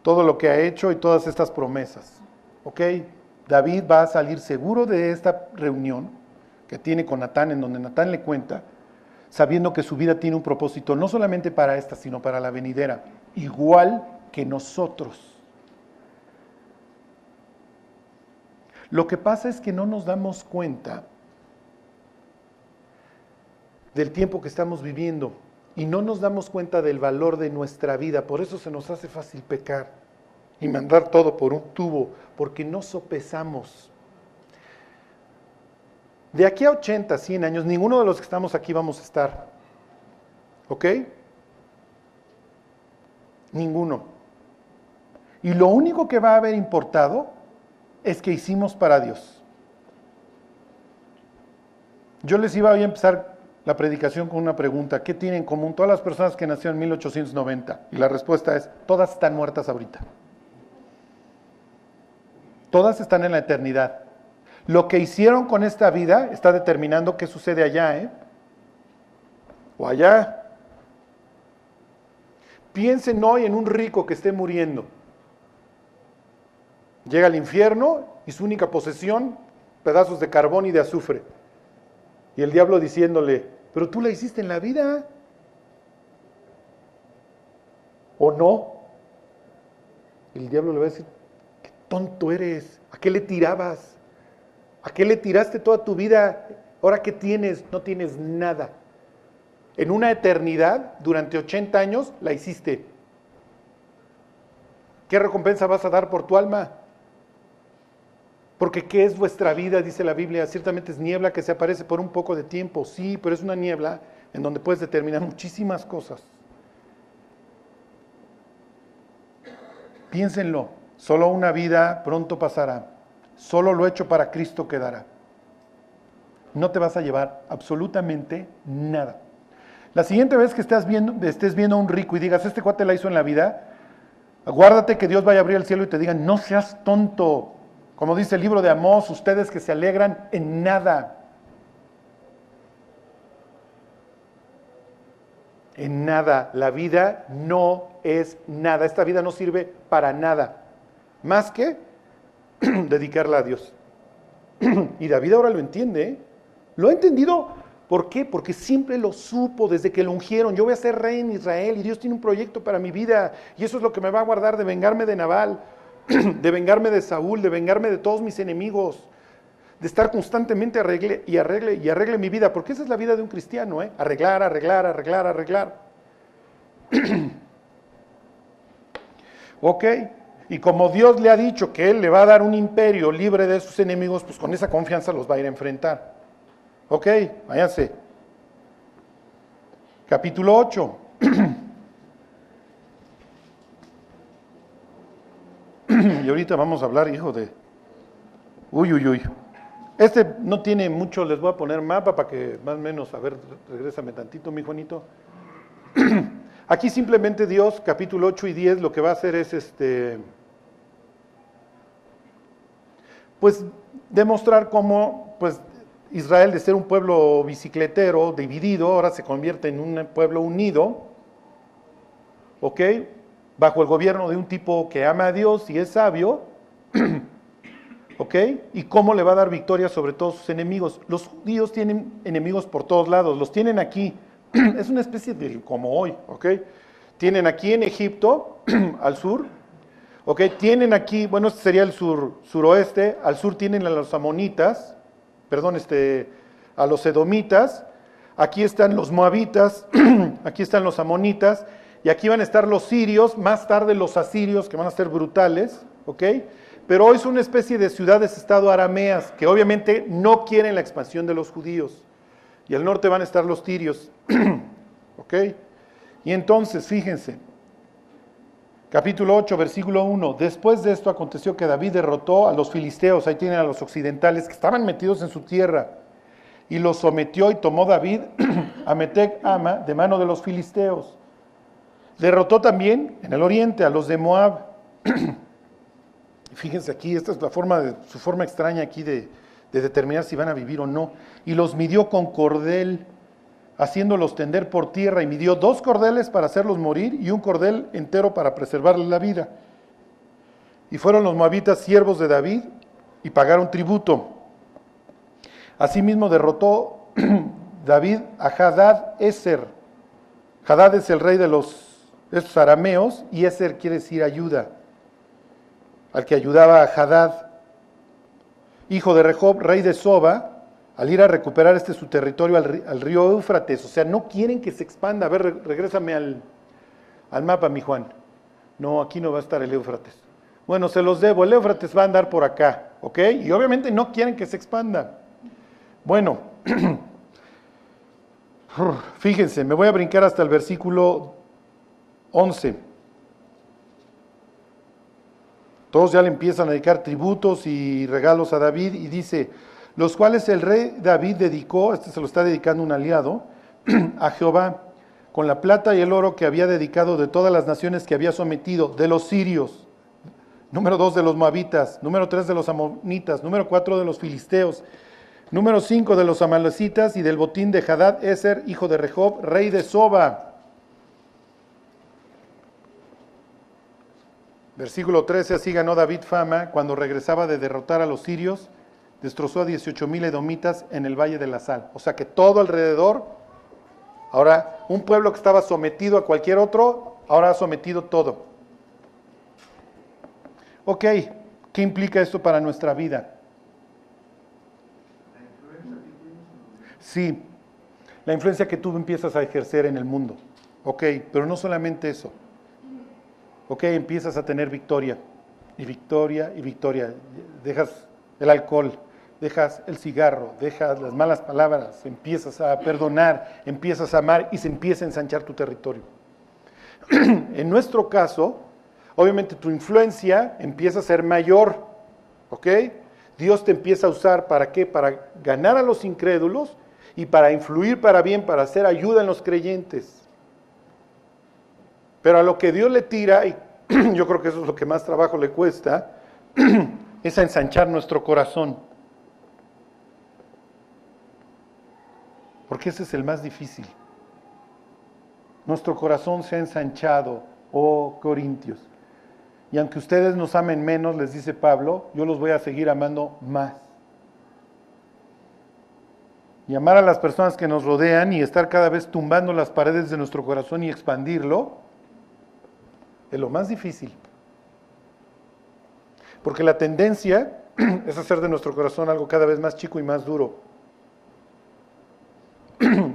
todo lo que ha hecho y todas estas promesas. ¿Ok? David va a salir seguro de esta reunión que tiene con Natán, en donde Natán le cuenta, sabiendo que su vida tiene un propósito, no solamente para esta, sino para la venidera, igual que nosotros. Lo que pasa es que no nos damos cuenta del tiempo que estamos viviendo y no nos damos cuenta del valor de nuestra vida. Por eso se nos hace fácil pecar y mandar todo por un tubo, porque no sopesamos. De aquí a 80, 100 años, ninguno de los que estamos aquí vamos a estar. ¿Ok? Ninguno. Y lo único que va a haber importado es que hicimos para Dios. Yo les iba a empezar la predicación con una pregunta. ¿Qué tienen en común todas las personas que nacieron en 1890? Y la respuesta es, todas están muertas ahorita. Todas están en la eternidad. Lo que hicieron con esta vida está determinando qué sucede allá, o allá. Piensen hoy en un rico que esté muriendo. Llega al infierno y su única posesión, pedazos de carbón y de azufre. Y el diablo diciéndole, pero tú la hiciste en la vida. ¿O no? El diablo le va a decir, qué tonto eres, ¿a qué le tirabas? ¿A qué le tiraste toda tu vida? ¿Ahora qué tienes? No tienes nada. En una eternidad, durante 80 años, la hiciste. ¿Qué recompensa vas a dar por tu alma? Porque ¿qué es vuestra vida? Dice la Biblia, ciertamente es niebla que se aparece por un poco de tiempo. Sí, pero es una niebla en donde puedes determinar muchísimas cosas. Piénsenlo, solo una vida pronto pasará. Solo lo hecho para Cristo quedará. No te vas a llevar absolutamente nada. La siguiente vez que estés viendo a un rico y digas, este cuate la hizo en la vida, aguárdate que Dios vaya a abrir el cielo y te diga, no seas tonto. Como dice el libro de Amós, ustedes que se alegran en nada. En nada. La vida no es nada. Esta vida no sirve para nada. Más que dedicarla a Dios. Y David ahora lo entiende, ¿eh? Lo ha entendido. ¿Por qué? Porque siempre lo supo desde que lo ungieron. Yo voy a ser rey en Israel y Dios tiene un proyecto para mi vida y eso es lo que me va a guardar de vengarme de Nabal. de vengarme de Saúl, de vengarme de todos mis enemigos, de estar constantemente arregle mi vida, porque esa es la vida de un cristiano, arreglar. Ok, y como Dios le ha dicho que Él le va a dar un imperio libre de sus enemigos, pues con esa confianza los va a ir a enfrentar. Ok, váyanse. Capítulo 8. Y ahorita vamos a hablar, hijo de... Uy. Este no tiene mucho, les voy a poner mapa para que más o menos, a ver, regrésame tantito, mi Juanito. Aquí simplemente Dios, capítulo 8 y 10, lo que va a hacer es pues demostrar cómo pues Israel, de ser un pueblo bicicletero, dividido, ahora se convierte en un pueblo unido, ¿ok? Bajo el gobierno de un tipo que ama a Dios y es sabio, ¿ok? Y cómo le va a dar victoria sobre todos sus enemigos. Los judíos tienen enemigos por todos lados, los tienen aquí, es una especie de como hoy, ¿ok? Tienen aquí en Egipto, al sur, ¿ok? Tienen aquí, bueno, este sería el suroeste, al sur tienen a los amonitas, a los edomitas, aquí están los moabitas, aquí están los amonitas, y aquí van a estar los sirios, más tarde los asirios, que van a ser brutales, ¿ok? Pero hoy son una especie de ciudades-estado arameas, que obviamente no quieren la expansión de los judíos. Y al norte van a estar los tirios, ¿ok? Y entonces, fíjense, capítulo 8, versículo 1, después de esto aconteció que David derrotó a los filisteos, ahí tienen a los occidentales, que estaban metidos en su tierra, y los sometió y tomó David a Metec Ama de mano de los filisteos. Derrotó también en el oriente a los de Moab. Fíjense aquí, esta es su forma extraña aquí de determinar si van a vivir o no. Y los midió con cordel, haciéndolos tender por tierra, y midió 2 cordeles para hacerlos morir y 1 cordel entero para preservarles la vida. Y fueron los moabitas siervos de David y pagaron tributo. Asimismo derrotó David a Hadad-Ezer. Hadad es el rey de estos arameos, y Ezer quiere decir ayuda, al que ayudaba a Hadad, hijo de Rehob, rey de Soba, al ir a recuperar su territorio al río Éufrates. O sea, no quieren que se expanda. A ver, regrésame al mapa, mi Juan. No, aquí no va a estar el Éufrates. Bueno, se los debo, el Éufrates va a andar por acá, ¿ok? Y obviamente no quieren que se expanda. Bueno, fíjense, me voy a brincar hasta el versículo 11. Todos ya le empiezan a dedicar tributos y regalos a David, y dice, los cuales el rey David dedicó, se lo está dedicando un aliado, a Jehová, con la plata y el oro que había dedicado de todas las naciones que había sometido, de los sirios, número 2 de los moabitas, número 3 de los amonitas, número 4 de los filisteos, número 5 de los amalecitas, y del botín de Hadad-Ezer, hijo de Rehob, rey de Soba. Versículo 13, así ganó David fama cuando regresaba de derrotar a los sirios, destrozó a 18,000 edomitas en el Valle de la Sal. O sea que todo alrededor, ahora un pueblo que estaba sometido a cualquier otro, ahora ha sometido todo. Ok, ¿qué implica esto para nuestra vida? Sí, la influencia que tú empiezas a ejercer en el mundo. Ok, pero no solamente eso. Ok, empiezas a tener victoria, y victoria, y victoria. Dejas el alcohol, dejas el cigarro, dejas las malas palabras, empiezas a perdonar, empiezas a amar, y se empieza a ensanchar tu territorio. En nuestro caso, obviamente tu influencia empieza a ser mayor, ¿ok? Dios te empieza a usar, ¿para qué? Para ganar a los incrédulos y para influir para bien, para hacer ayuda en los creyentes. Pero a lo que Dios le tira, y yo creo que eso es lo que más trabajo le cuesta, es a ensanchar nuestro corazón. Porque ese es el más difícil. Nuestro corazón se ha ensanchado, oh Corintios. Y aunque ustedes nos amen menos, les dice Pablo, yo los voy a seguir amando más. Y amar a las personas que nos rodean y estar cada vez tumbando las paredes de nuestro corazón y expandirlo, es lo más difícil. Porque la tendencia es hacer de nuestro corazón algo cada vez más chico y más duro.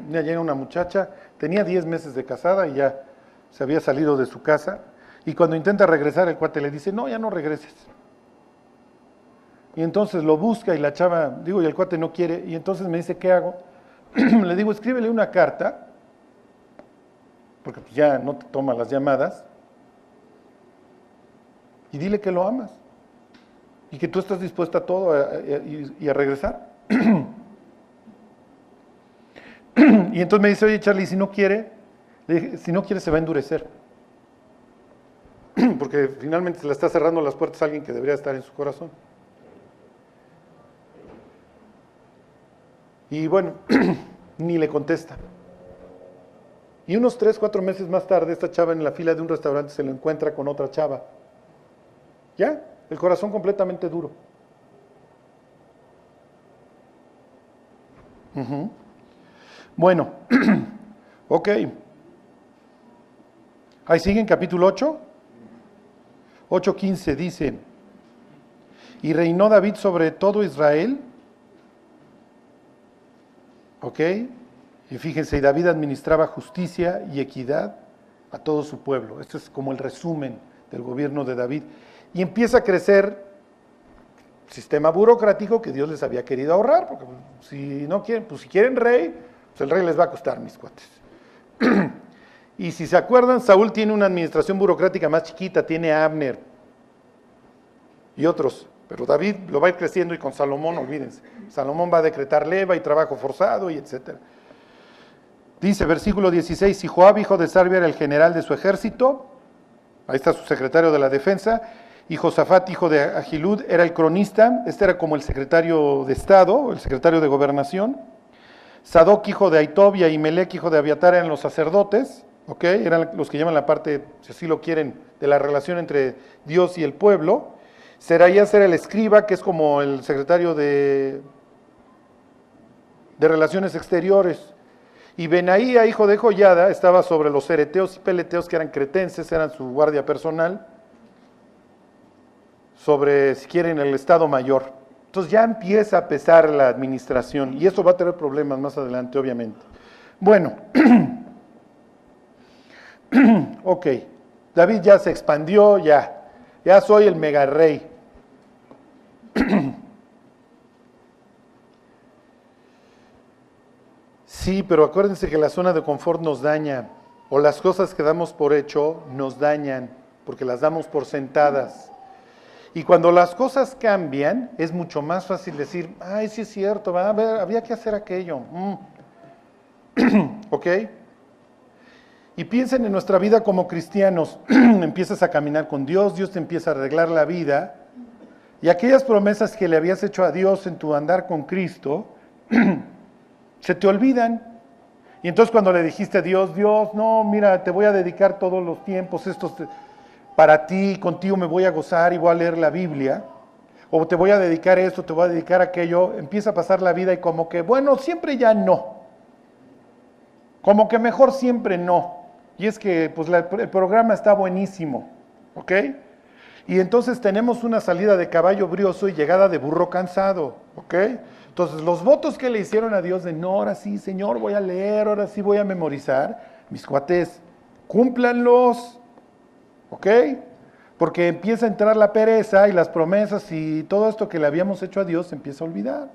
Ya llega una muchacha, tenía 10 meses de casada y ya se había salido de su casa. Y cuando intenta regresar, el cuate le dice, no, ya no regreses. Y entonces lo busca y la chava, y el cuate no quiere. Y entonces me dice, ¿qué hago? Le digo, escríbele una carta, porque pues ya no te toma las llamadas, y dile que lo amas. Y que tú estás dispuesta a todo y a regresar. Y entonces me dice, oye Charlie, si no quiere, le dije, si no quiere se va a endurecer. Porque finalmente se le está cerrando las puertas a alguien que debería estar en su corazón. Y bueno, ni le contesta. Y unos 3, 4 meses más tarde, esta chava en la fila de un restaurante se lo encuentra con otra chava. ¿Ya? El corazón completamente duro. Bueno, ok. Ahí sigue en capítulo 8. 8:15 dice, y reinó David sobre todo Israel. Ok. Y fíjense, y David administraba justicia y equidad a todo su pueblo. Esto es como el resumen del gobierno de David. Y empieza a crecer el sistema burocrático que Dios les había querido ahorrar, porque si no quieren, pues si quieren rey, pues el rey les va a costar, mis cuates. Y si se acuerdan, Saúl tiene una administración burocrática más chiquita, tiene a Abner y otros, pero David lo va a ir creciendo y con Salomón, olvídense, Salomón va a decretar leva y trabajo forzado y etcétera. Dice, versículo 16, y Joab, hijo de Sarvia, era el general de su ejército, ahí está su secretario de la defensa, y Josafat, hijo de Ahilud, era el cronista, este era como el secretario de Estado, el secretario de Gobernación. Sadoc, hijo de Aitob, y Ahimelech, hijo de Abiatar, eran los sacerdotes, ¿ok? Eran los que llaman la parte, si así lo quieren, de la relación entre Dios y el pueblo. Seraías era el escriba, que es como el secretario de Relaciones Exteriores. Y Benaía, hijo de Joiada, estaba sobre los cereteos y peleteos, que eran cretenses, eran su guardia personal, sobre, si quieren, el Estado Mayor. Entonces ya empieza a pesar la administración, y eso va a tener problemas más adelante, obviamente. Bueno, ok, David ya se expandió, ya soy el mega rey. Sí, pero acuérdense que la zona de confort nos daña, o las cosas que damos por hecho nos dañan, porque las damos por sentadas. Y cuando las cosas cambian, es mucho más fácil decir, ay, sí es cierto, a ver, había que hacer aquello. ¿Ok? Y piensen en nuestra vida como cristianos. Empiezas a caminar con Dios, Dios te empieza a arreglar la vida, y aquellas promesas que le habías hecho a Dios en tu andar con Cristo, se te olvidan. Y entonces cuando le dijiste a Dios, Dios, no, mira, te voy a dedicar todos los tiempos estos para ti, contigo me voy a gozar y voy a leer la Biblia, o te voy a dedicar esto, te voy a dedicar aquello, empieza a pasar la vida y como que, bueno, siempre ya no, como que mejor siempre no, y es que pues el programa está buenísimo, ¿ok? Y entonces tenemos una salida de caballo brioso y llegada de burro cansado, ¿ok? Entonces los votos que le hicieron a Dios de, no, ahora sí, Señor, voy a leer, ahora sí voy a memorizar, mis cuates, cúmplanlos, ¿ok? Porque empieza a entrar la pereza y las promesas y todo esto que le habíamos hecho a Dios se empieza a olvidar.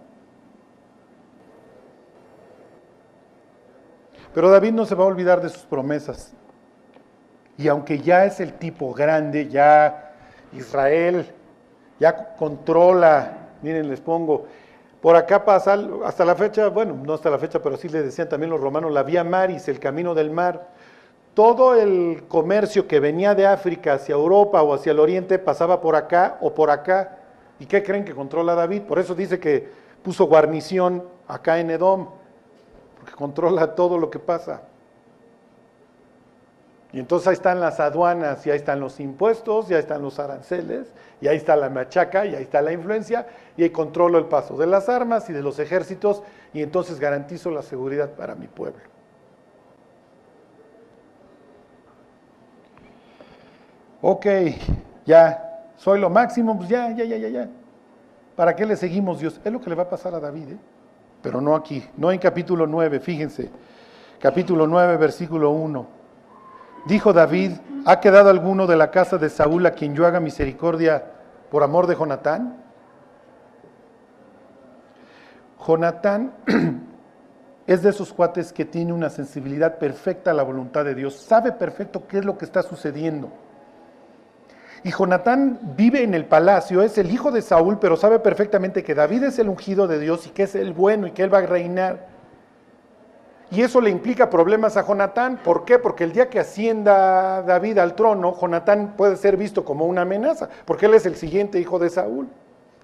Pero David no se va a olvidar de sus promesas. Y aunque ya es el tipo grande, ya Israel ya controla, miren, les pongo, por acá pasa, hasta la fecha, bueno, no hasta la fecha, pero sí le decían también los romanos, la vía maris, el camino del mar. Todo el comercio que venía de África hacia Europa o hacia el Oriente pasaba por acá o por acá. ¿Y qué creen que controla David? Por eso dice que puso guarnición acá en Edom, porque controla todo lo que pasa. Y entonces ahí están las aduanas, y ahí están los impuestos, y ahí están los aranceles, y ahí está la machaca, y ahí está la influencia, y ahí controlo el paso de las armas y de los ejércitos, y entonces garantizo la seguridad para mi pueblo. Ok, ya soy lo máximo, pues ya. ¿Para qué le seguimos, Dios? Es lo que le va a pasar a David, pero no aquí, no en capítulo 9, fíjense, capítulo 9, versículo 1. Dijo David, ¿ha quedado alguno de la casa de Saúl a quien yo haga misericordia por amor de Jonatán? Jonatán es de esos cuates que tiene una sensibilidad perfecta a la voluntad de Dios, sabe perfecto qué es lo que está sucediendo. Y Jonatán vive en el palacio, es el hijo de Saúl, pero sabe perfectamente que David es el ungido de Dios y que es el bueno y que él va a reinar. Y eso le implica problemas a Jonatán. ¿Por qué? Porque el día que ascienda David al trono, Jonatán puede ser visto como una amenaza, porque él es el siguiente hijo de Saúl,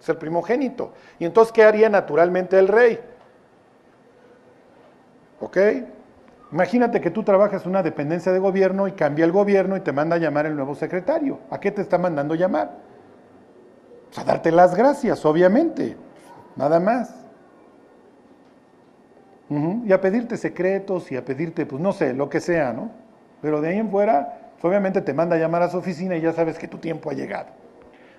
es el primogénito. Y entonces, ¿qué haría naturalmente el rey? ¿Ok? Imagínate que tú trabajas en una dependencia de gobierno y cambia el gobierno y te manda a llamar el nuevo secretario. ¿A qué te está mandando llamar? Pues a darte las gracias, obviamente. Nada más. Y a pedirte secretos y a pedirte, pues no sé, lo que sea, ¿no? Pero de ahí en fuera, pues obviamente te manda a llamar a su oficina y ya sabes que tu tiempo ha llegado.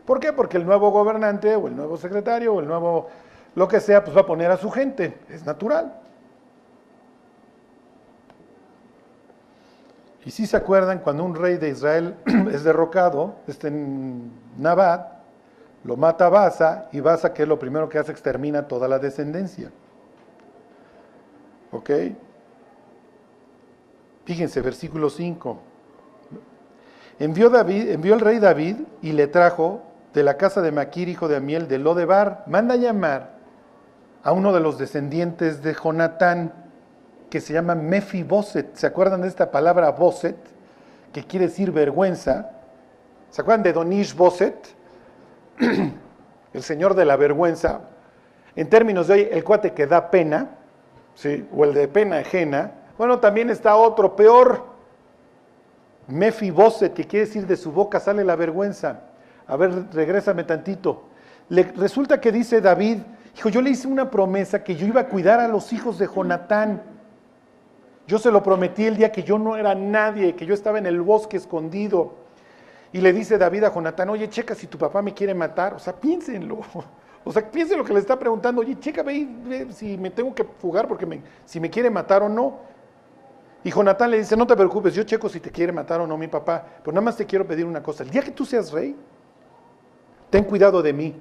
¿Por qué? Porque el nuevo gobernante o el nuevo secretario o el nuevo, lo que sea, pues va a poner a su gente. Es natural. Y si se acuerdan, cuando un rey de Israel es derrocado, Nabat, lo mata a Baasa, y Baasa, que es lo primero que hace, extermina toda la descendencia. ¿Ok? Fíjense, versículo 5. Envió el rey David y le trajo de la casa de Maquir, hijo de Amiel, de Lodebar, manda a llamar a uno de los descendientes de Jonatán, que se llama Mefiboset. ¿Se acuerdan de esta palabra Boset? Que quiere decir vergüenza. ¿Se acuerdan de Don Ish-Boset? El señor de la vergüenza. En términos de hoy, el cuate que da pena, ¿sí? O el de pena ajena. Bueno, también está otro peor. Mefiboset, que quiere decir de su boca sale la vergüenza. A ver, regrésame tantito. Resulta que dice David, hijo, yo le hice una promesa que yo iba a cuidar a los hijos de Jonatán. Yo se lo prometí el día que yo no era nadie, que yo estaba en el bosque escondido. Y le dice David a Jonatán, oye, checa si tu papá me quiere matar. O sea, piénsenlo. O sea, piensen lo que le está preguntando. Oye, checa, ve si me tengo que fugar porque si me quiere matar o no. Y Jonatán le dice, no te preocupes, yo checo si te quiere matar o no mi papá. Pero nada más te quiero pedir una cosa. El día que tú seas rey, ten cuidado de mí.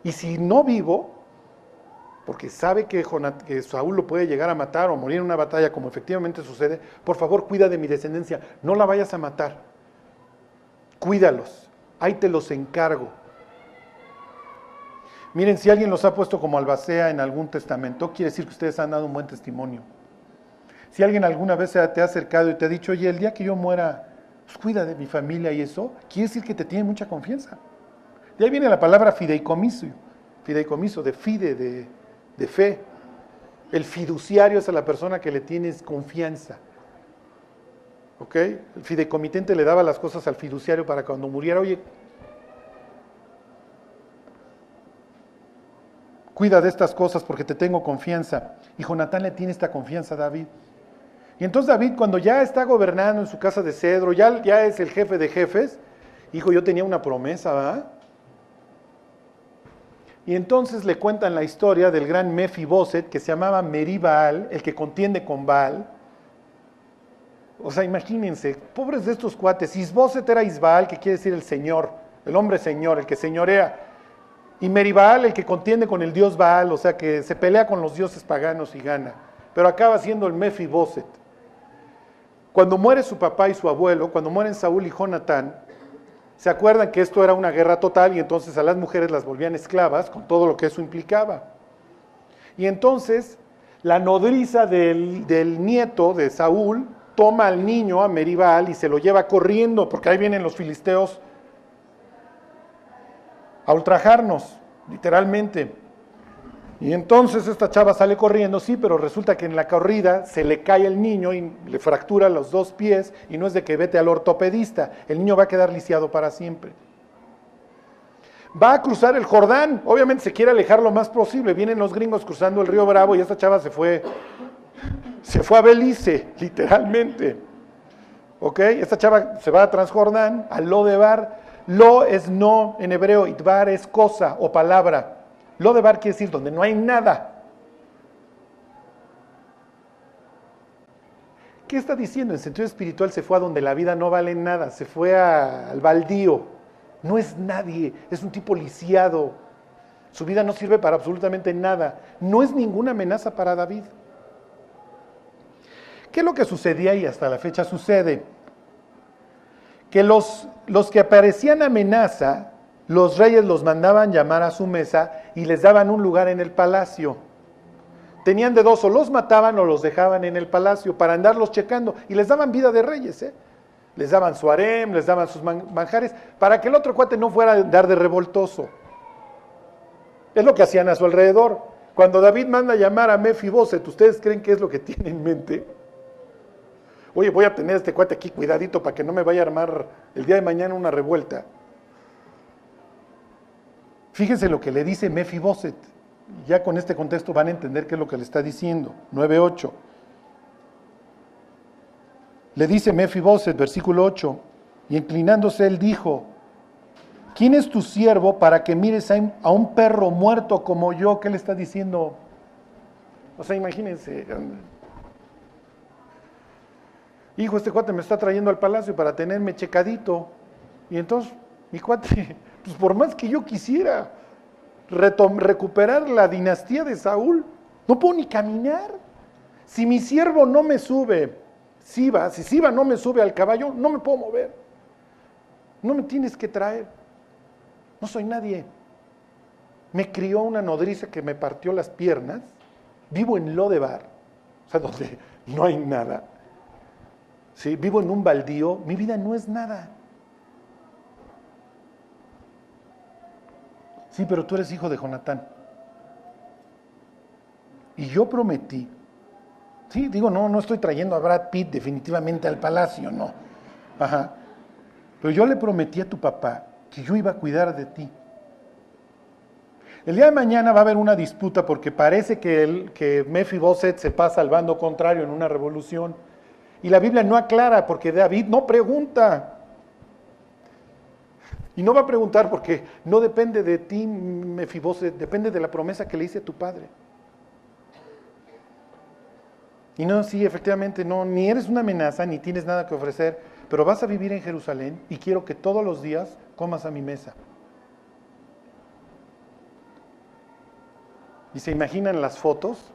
Y si no vivo, porque sabe que Saúl lo puede llegar a matar o morir en una batalla, como efectivamente sucede, por favor, cuida de mi descendencia, no la vayas a matar. Cuídalos, ahí te los encargo. Miren, si alguien los ha puesto como albacea en algún testamento, quiere decir que ustedes han dado un buen testimonio. Si alguien alguna vez te ha acercado y te ha dicho, oye, el día que yo muera, pues cuida de mi familia y eso, quiere decir que te tiene mucha confianza. De ahí viene la palabra fideicomiso, de fide, de fe. El fiduciario es a la persona que le tienes confianza. ¿Ok? El fideicomitente le daba las cosas al fiduciario para cuando muriera, oye, cuida de estas cosas porque te tengo confianza. Y Jonatán le tiene esta confianza a David. Y entonces David, cuando ya está gobernando en su casa de cedro, ya es el jefe de jefes, hijo, yo tenía una promesa, ¿verdad? Y entonces le cuentan la historia del gran Mefiboset, que se llamaba Meribaal, el que contiende con Baal. O sea, imagínense, pobres de estos cuates. Isboset era Isbaal, que quiere decir el señor, el hombre señor, el que señorea. Y Meribaal, el que contiende con el dios Baal, o sea, que se pelea con los dioses paganos y gana. Pero acaba siendo el Mefiboset. Cuando muere su papá y su abuelo, cuando mueren Saúl y Jonatán, ¿se acuerdan que esto era una guerra total y entonces a las mujeres las volvían esclavas con todo lo que eso implicaba? Y entonces la nodriza del nieto de Saúl toma al niño, a Meribaal, y se lo lleva corriendo, porque ahí vienen los filisteos a ultrajarnos, literalmente. Y entonces esta chava sale corriendo, sí, pero resulta que en la corrida se le cae el niño y le fractura los 2 pies, y no es de que vete al ortopedista, el niño va a quedar lisiado para siempre. Va a cruzar el Jordán, obviamente se quiere alejar lo más posible, vienen los gringos cruzando el río Bravo y esta chava se fue a Belice, literalmente. ¿Ok? Esta chava se va a Transjordán, a Lodebar, Lo es no en hebreo, y dvar es cosa o palabra. Lo de bar quiere decir donde no hay nada. ¿Qué está diciendo? En sentido espiritual se fue a donde la vida no vale nada, se fue al baldío. No es nadie, es un tipo lisiado. Su vida no sirve para absolutamente nada. No es ninguna amenaza para David. ¿Qué es lo que sucedía y hasta la fecha sucede? Que los que parecían amenaza, los reyes los mandaban llamar a su mesa y les daban un lugar en el palacio. Tenían de dos, o los mataban o los dejaban en el palacio para andarlos checando, y les daban vida de reyes, les daban su harem, les daban sus manjares, para que el otro cuate no fuera a andar de revoltoso. Es lo que hacían a su alrededor. Cuando David manda a llamar a Mefiboset, ¿ustedes creen que es lo que tiene en mente? Oye, voy a tener a este cuate aquí cuidadito para que no me vaya a armar el día de mañana una revuelta. Fíjense lo que le dice Mefiboset. Ya con este contexto van a entender qué es lo que le está diciendo. 9:8. Le dice Mefiboset, versículo 8, y inclinándose él dijo: ¿quién es tu siervo para que mires a un perro muerto como yo? ¿Qué le está diciendo? O sea, imagínense. Hijo, este cuate me está trayendo al palacio para tenerme checadito. Y entonces, mi cuate, pues por más que yo quisiera recuperar la dinastía de Saúl, no puedo ni caminar. Si mi siervo no me sube, si Siba no me sube al caballo, no me puedo mover. No me tienes que traer. No soy nadie. Me crió una nodriza que me partió las piernas. Vivo en Lodebar, o sea, donde no hay nada. ¿Sí? Vivo en un baldío. Mi vida no es nada. Sí, pero tú eres hijo de Jonatán. Y yo prometí. Sí, digo, no estoy trayendo a Brad Pitt definitivamente al palacio, no. Ajá. Pero yo le prometí a tu papá que yo iba a cuidar de ti. El día de mañana va a haber una disputa porque parece que Mefiboset se pasa al bando contrario en una revolución. Y la Biblia no aclara porque David no pregunta. Y no va a preguntar porque no depende de ti, Mefiboset, depende de la promesa que le hice a tu padre. Y no, sí, efectivamente, no, ni eres una amenaza, ni tienes nada que ofrecer, pero vas a vivir en Jerusalén y quiero que todos los días comas a mi mesa. Y se imaginan las fotos,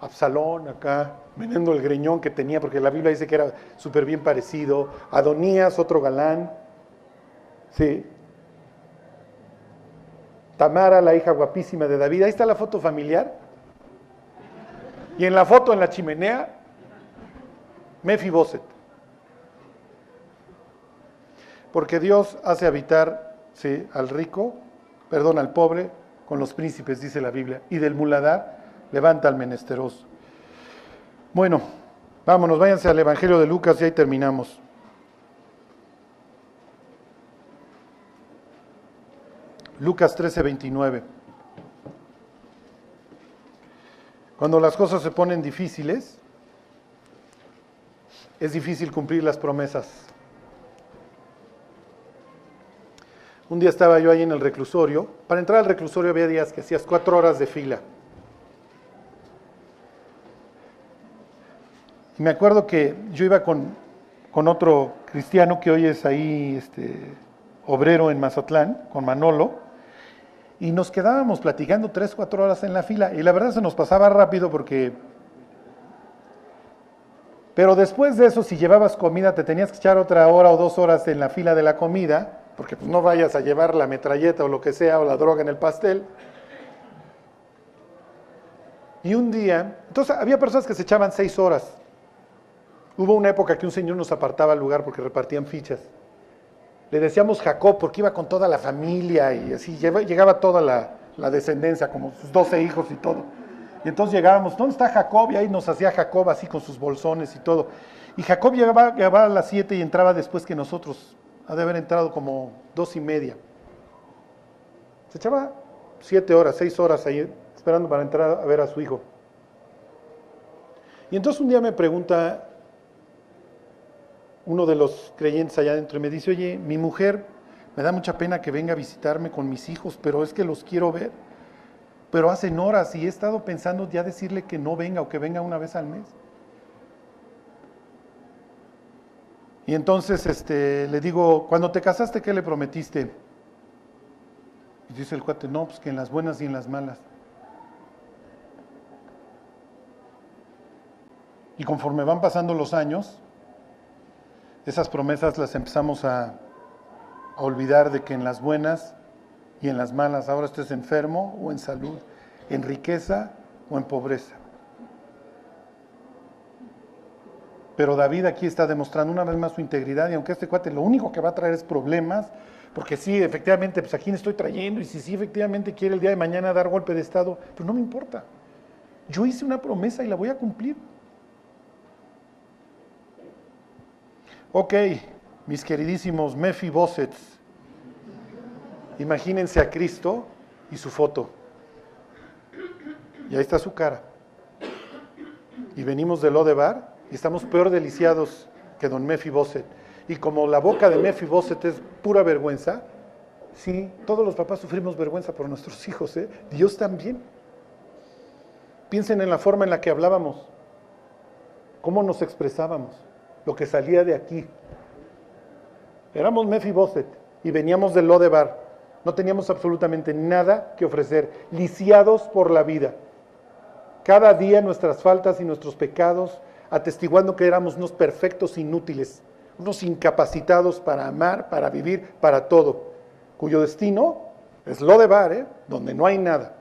Absalón acá, vendiendo el greñón que tenía, porque la Biblia dice que era súper bien parecido, Adonías, otro galán, sí, Tamara, la hija guapísima de David, ahí está la foto familiar, y en la foto en la chimenea, Mefiboset. Porque Dios hace habitar, sí, al pobre, con los príncipes, dice la Biblia, y del muladar levanta al menesteroso. Bueno, vámonos, váyanse al Evangelio de Lucas y ahí terminamos. Lucas 13:29. Cuando las cosas se ponen difíciles, es difícil cumplir las promesas. Un día estaba yo ahí en el reclusorio. Para entrar al reclusorio había días que hacías 4 horas de fila. Y me acuerdo que yo iba con otro cristiano que hoy es ahí obrero en Mazatlán, con Manolo, y nos quedábamos platicando 3, 4 horas en la fila, y la verdad se nos pasaba rápido porque... Pero después de eso, si llevabas comida, te tenías que echar otra hora o 2 horas en la fila de la comida, porque pues no vayas a llevar la metralleta o lo que sea, o la droga en el pastel. Y un día, entonces había personas que se echaban 6 horas. Hubo una época que un señor nos apartaba al lugar porque repartían fichas. Le decíamos Jacob porque iba con toda la familia y así, llegaba toda la descendencia, como sus 12 hijos y todo. Y entonces llegábamos, ¿dónde está Jacob? Y ahí nos hacía Jacob así con sus bolsones y todo. Y Jacob llegaba a las 7 y entraba después que nosotros. Ha de haber entrado como 2:30. Se echaba 7 horas, 6 horas ahí esperando para entrar a ver a su hijo. Y entonces un día me pregunta uno de los creyentes allá adentro y me dice: oye, mi mujer Me da mucha pena que venga a visitarme con mis hijos, pero es que los quiero ver. Pero hacen horas y he estado pensando ya decirle que no venga o que venga una vez al mes. Y entonces le digo, cuando te casaste, ¿qué le prometiste? Y dice el cuate, no, pues que en las buenas y en las malas. Y conforme van pasando los años, esas promesas las empezamos a olvidar, de que en las buenas y en las malas, ahora estés enfermo o en salud, en riqueza o en pobreza. Pero David aquí está demostrando una vez más su integridad, y aunque este cuate lo único que va a traer es problemas, porque sí, efectivamente, pues aquí me estoy trayendo, y si sí, efectivamente quiere el día de mañana dar golpe de estado, pero no me importa. Yo hice una promesa y la voy a cumplir. Ok, mis queridísimos Mefibosets, imagínense a Cristo y su foto. Y ahí está su cara. Y venimos de Lodebar y estamos peor deliciados que don Mefiboset. Y como la boca de Mefiboset es pura vergüenza, sí, todos los papás sufrimos vergüenza por nuestros hijos, ¿eh? Dios también. Piensen en la forma en la que hablábamos, cómo nos expresábamos, lo que salía de aquí. Éramos Mefiboset y veníamos de Lodebar. No teníamos absolutamente nada que ofrecer, lisiados por la vida. Cada día nuestras faltas y nuestros pecados, atestiguando que éramos unos perfectos inútiles, unos incapacitados para amar, para vivir, para todo, cuyo destino es Lodebar, donde no hay nada,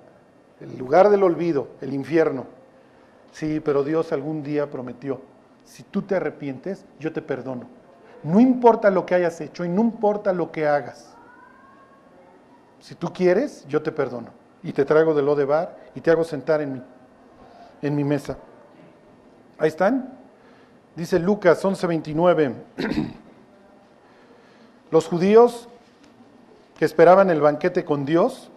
el lugar del olvido, el infierno. Sí, pero Dios algún día prometió, si tú te arrepientes, yo te perdono. No importa lo que hayas hecho y no importa lo que hagas. Si tú quieres, yo te perdono. Y te traigo de Lodebar y te hago sentar en mi mesa. Ahí están. Dice Lucas 11:29. Los judíos que esperaban el banquete con Dios,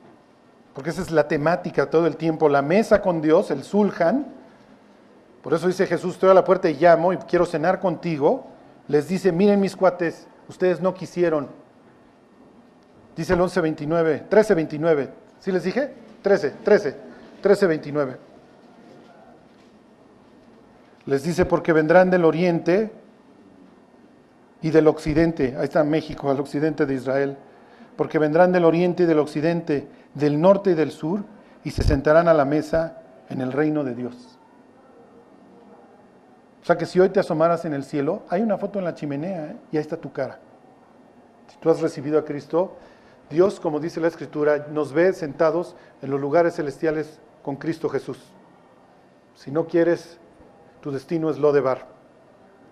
porque esa es la temática todo el tiempo, la mesa con Dios, el Sulhan. Por eso dice Jesús, estoy a la puerta y llamo y quiero cenar contigo. Les dice, miren mis cuates, ustedes no quisieron. Dice el 13:29. ¿Sí les dije? 13:29. Les dice, porque vendrán del oriente y del occidente. Ahí está México, al occidente de Israel. Porque vendrán del oriente y del occidente, del norte y del sur, y se sentarán a la mesa en el reino de Dios. O sea que si hoy te asomaras en el cielo, hay una foto en la chimenea, y ahí está tu cara. Si tú has recibido a Cristo, Dios, como dice la Escritura, nos ve sentados en los lugares celestiales con Cristo Jesús. Si no quieres, tu destino es Lodebar.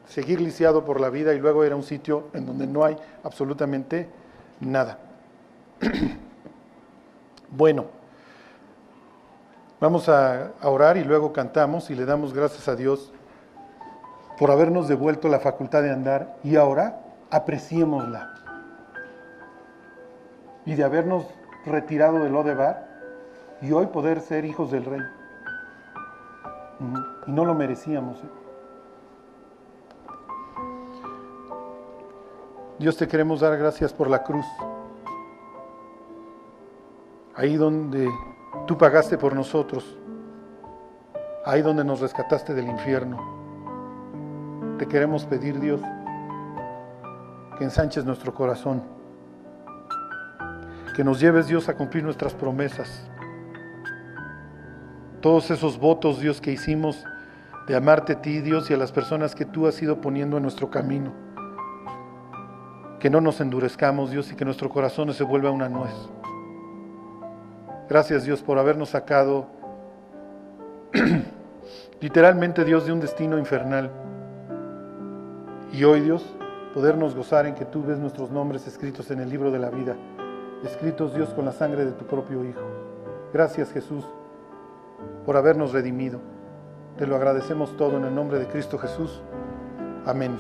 Seguir lisiado por la vida y luego ir a un sitio en donde no hay absolutamente nada. Bueno, vamos a orar y luego cantamos y le damos gracias a Dios por habernos devuelto la facultad de andar, y ahora apreciémosla. Y de habernos retirado de Lodebar y hoy poder ser hijos del Rey. Y no lo merecíamos. Dios, te queremos dar gracias por la cruz. Ahí donde tú pagaste por nosotros. Ahí donde nos rescataste del infierno. Te queremos pedir, Dios, que ensanches nuestro corazón. Que nos lleves, Dios, a cumplir nuestras promesas. Todos esos votos, Dios, que hicimos de amarte a ti, Dios, y a las personas que tú has ido poniendo en nuestro camino. Que no nos endurezcamos, Dios, y que nuestro corazón no se vuelva una nuez. Gracias, Dios, por habernos sacado literalmente, Dios, de un destino infernal. Y hoy, Dios, podernos gozar en que tú ves nuestros nombres escritos en el libro de la vida, escritos, Dios, con la sangre de tu propio Hijo. Gracias, Jesús, por habernos redimido. Te lo agradecemos todo en el nombre de Cristo Jesús. Amén.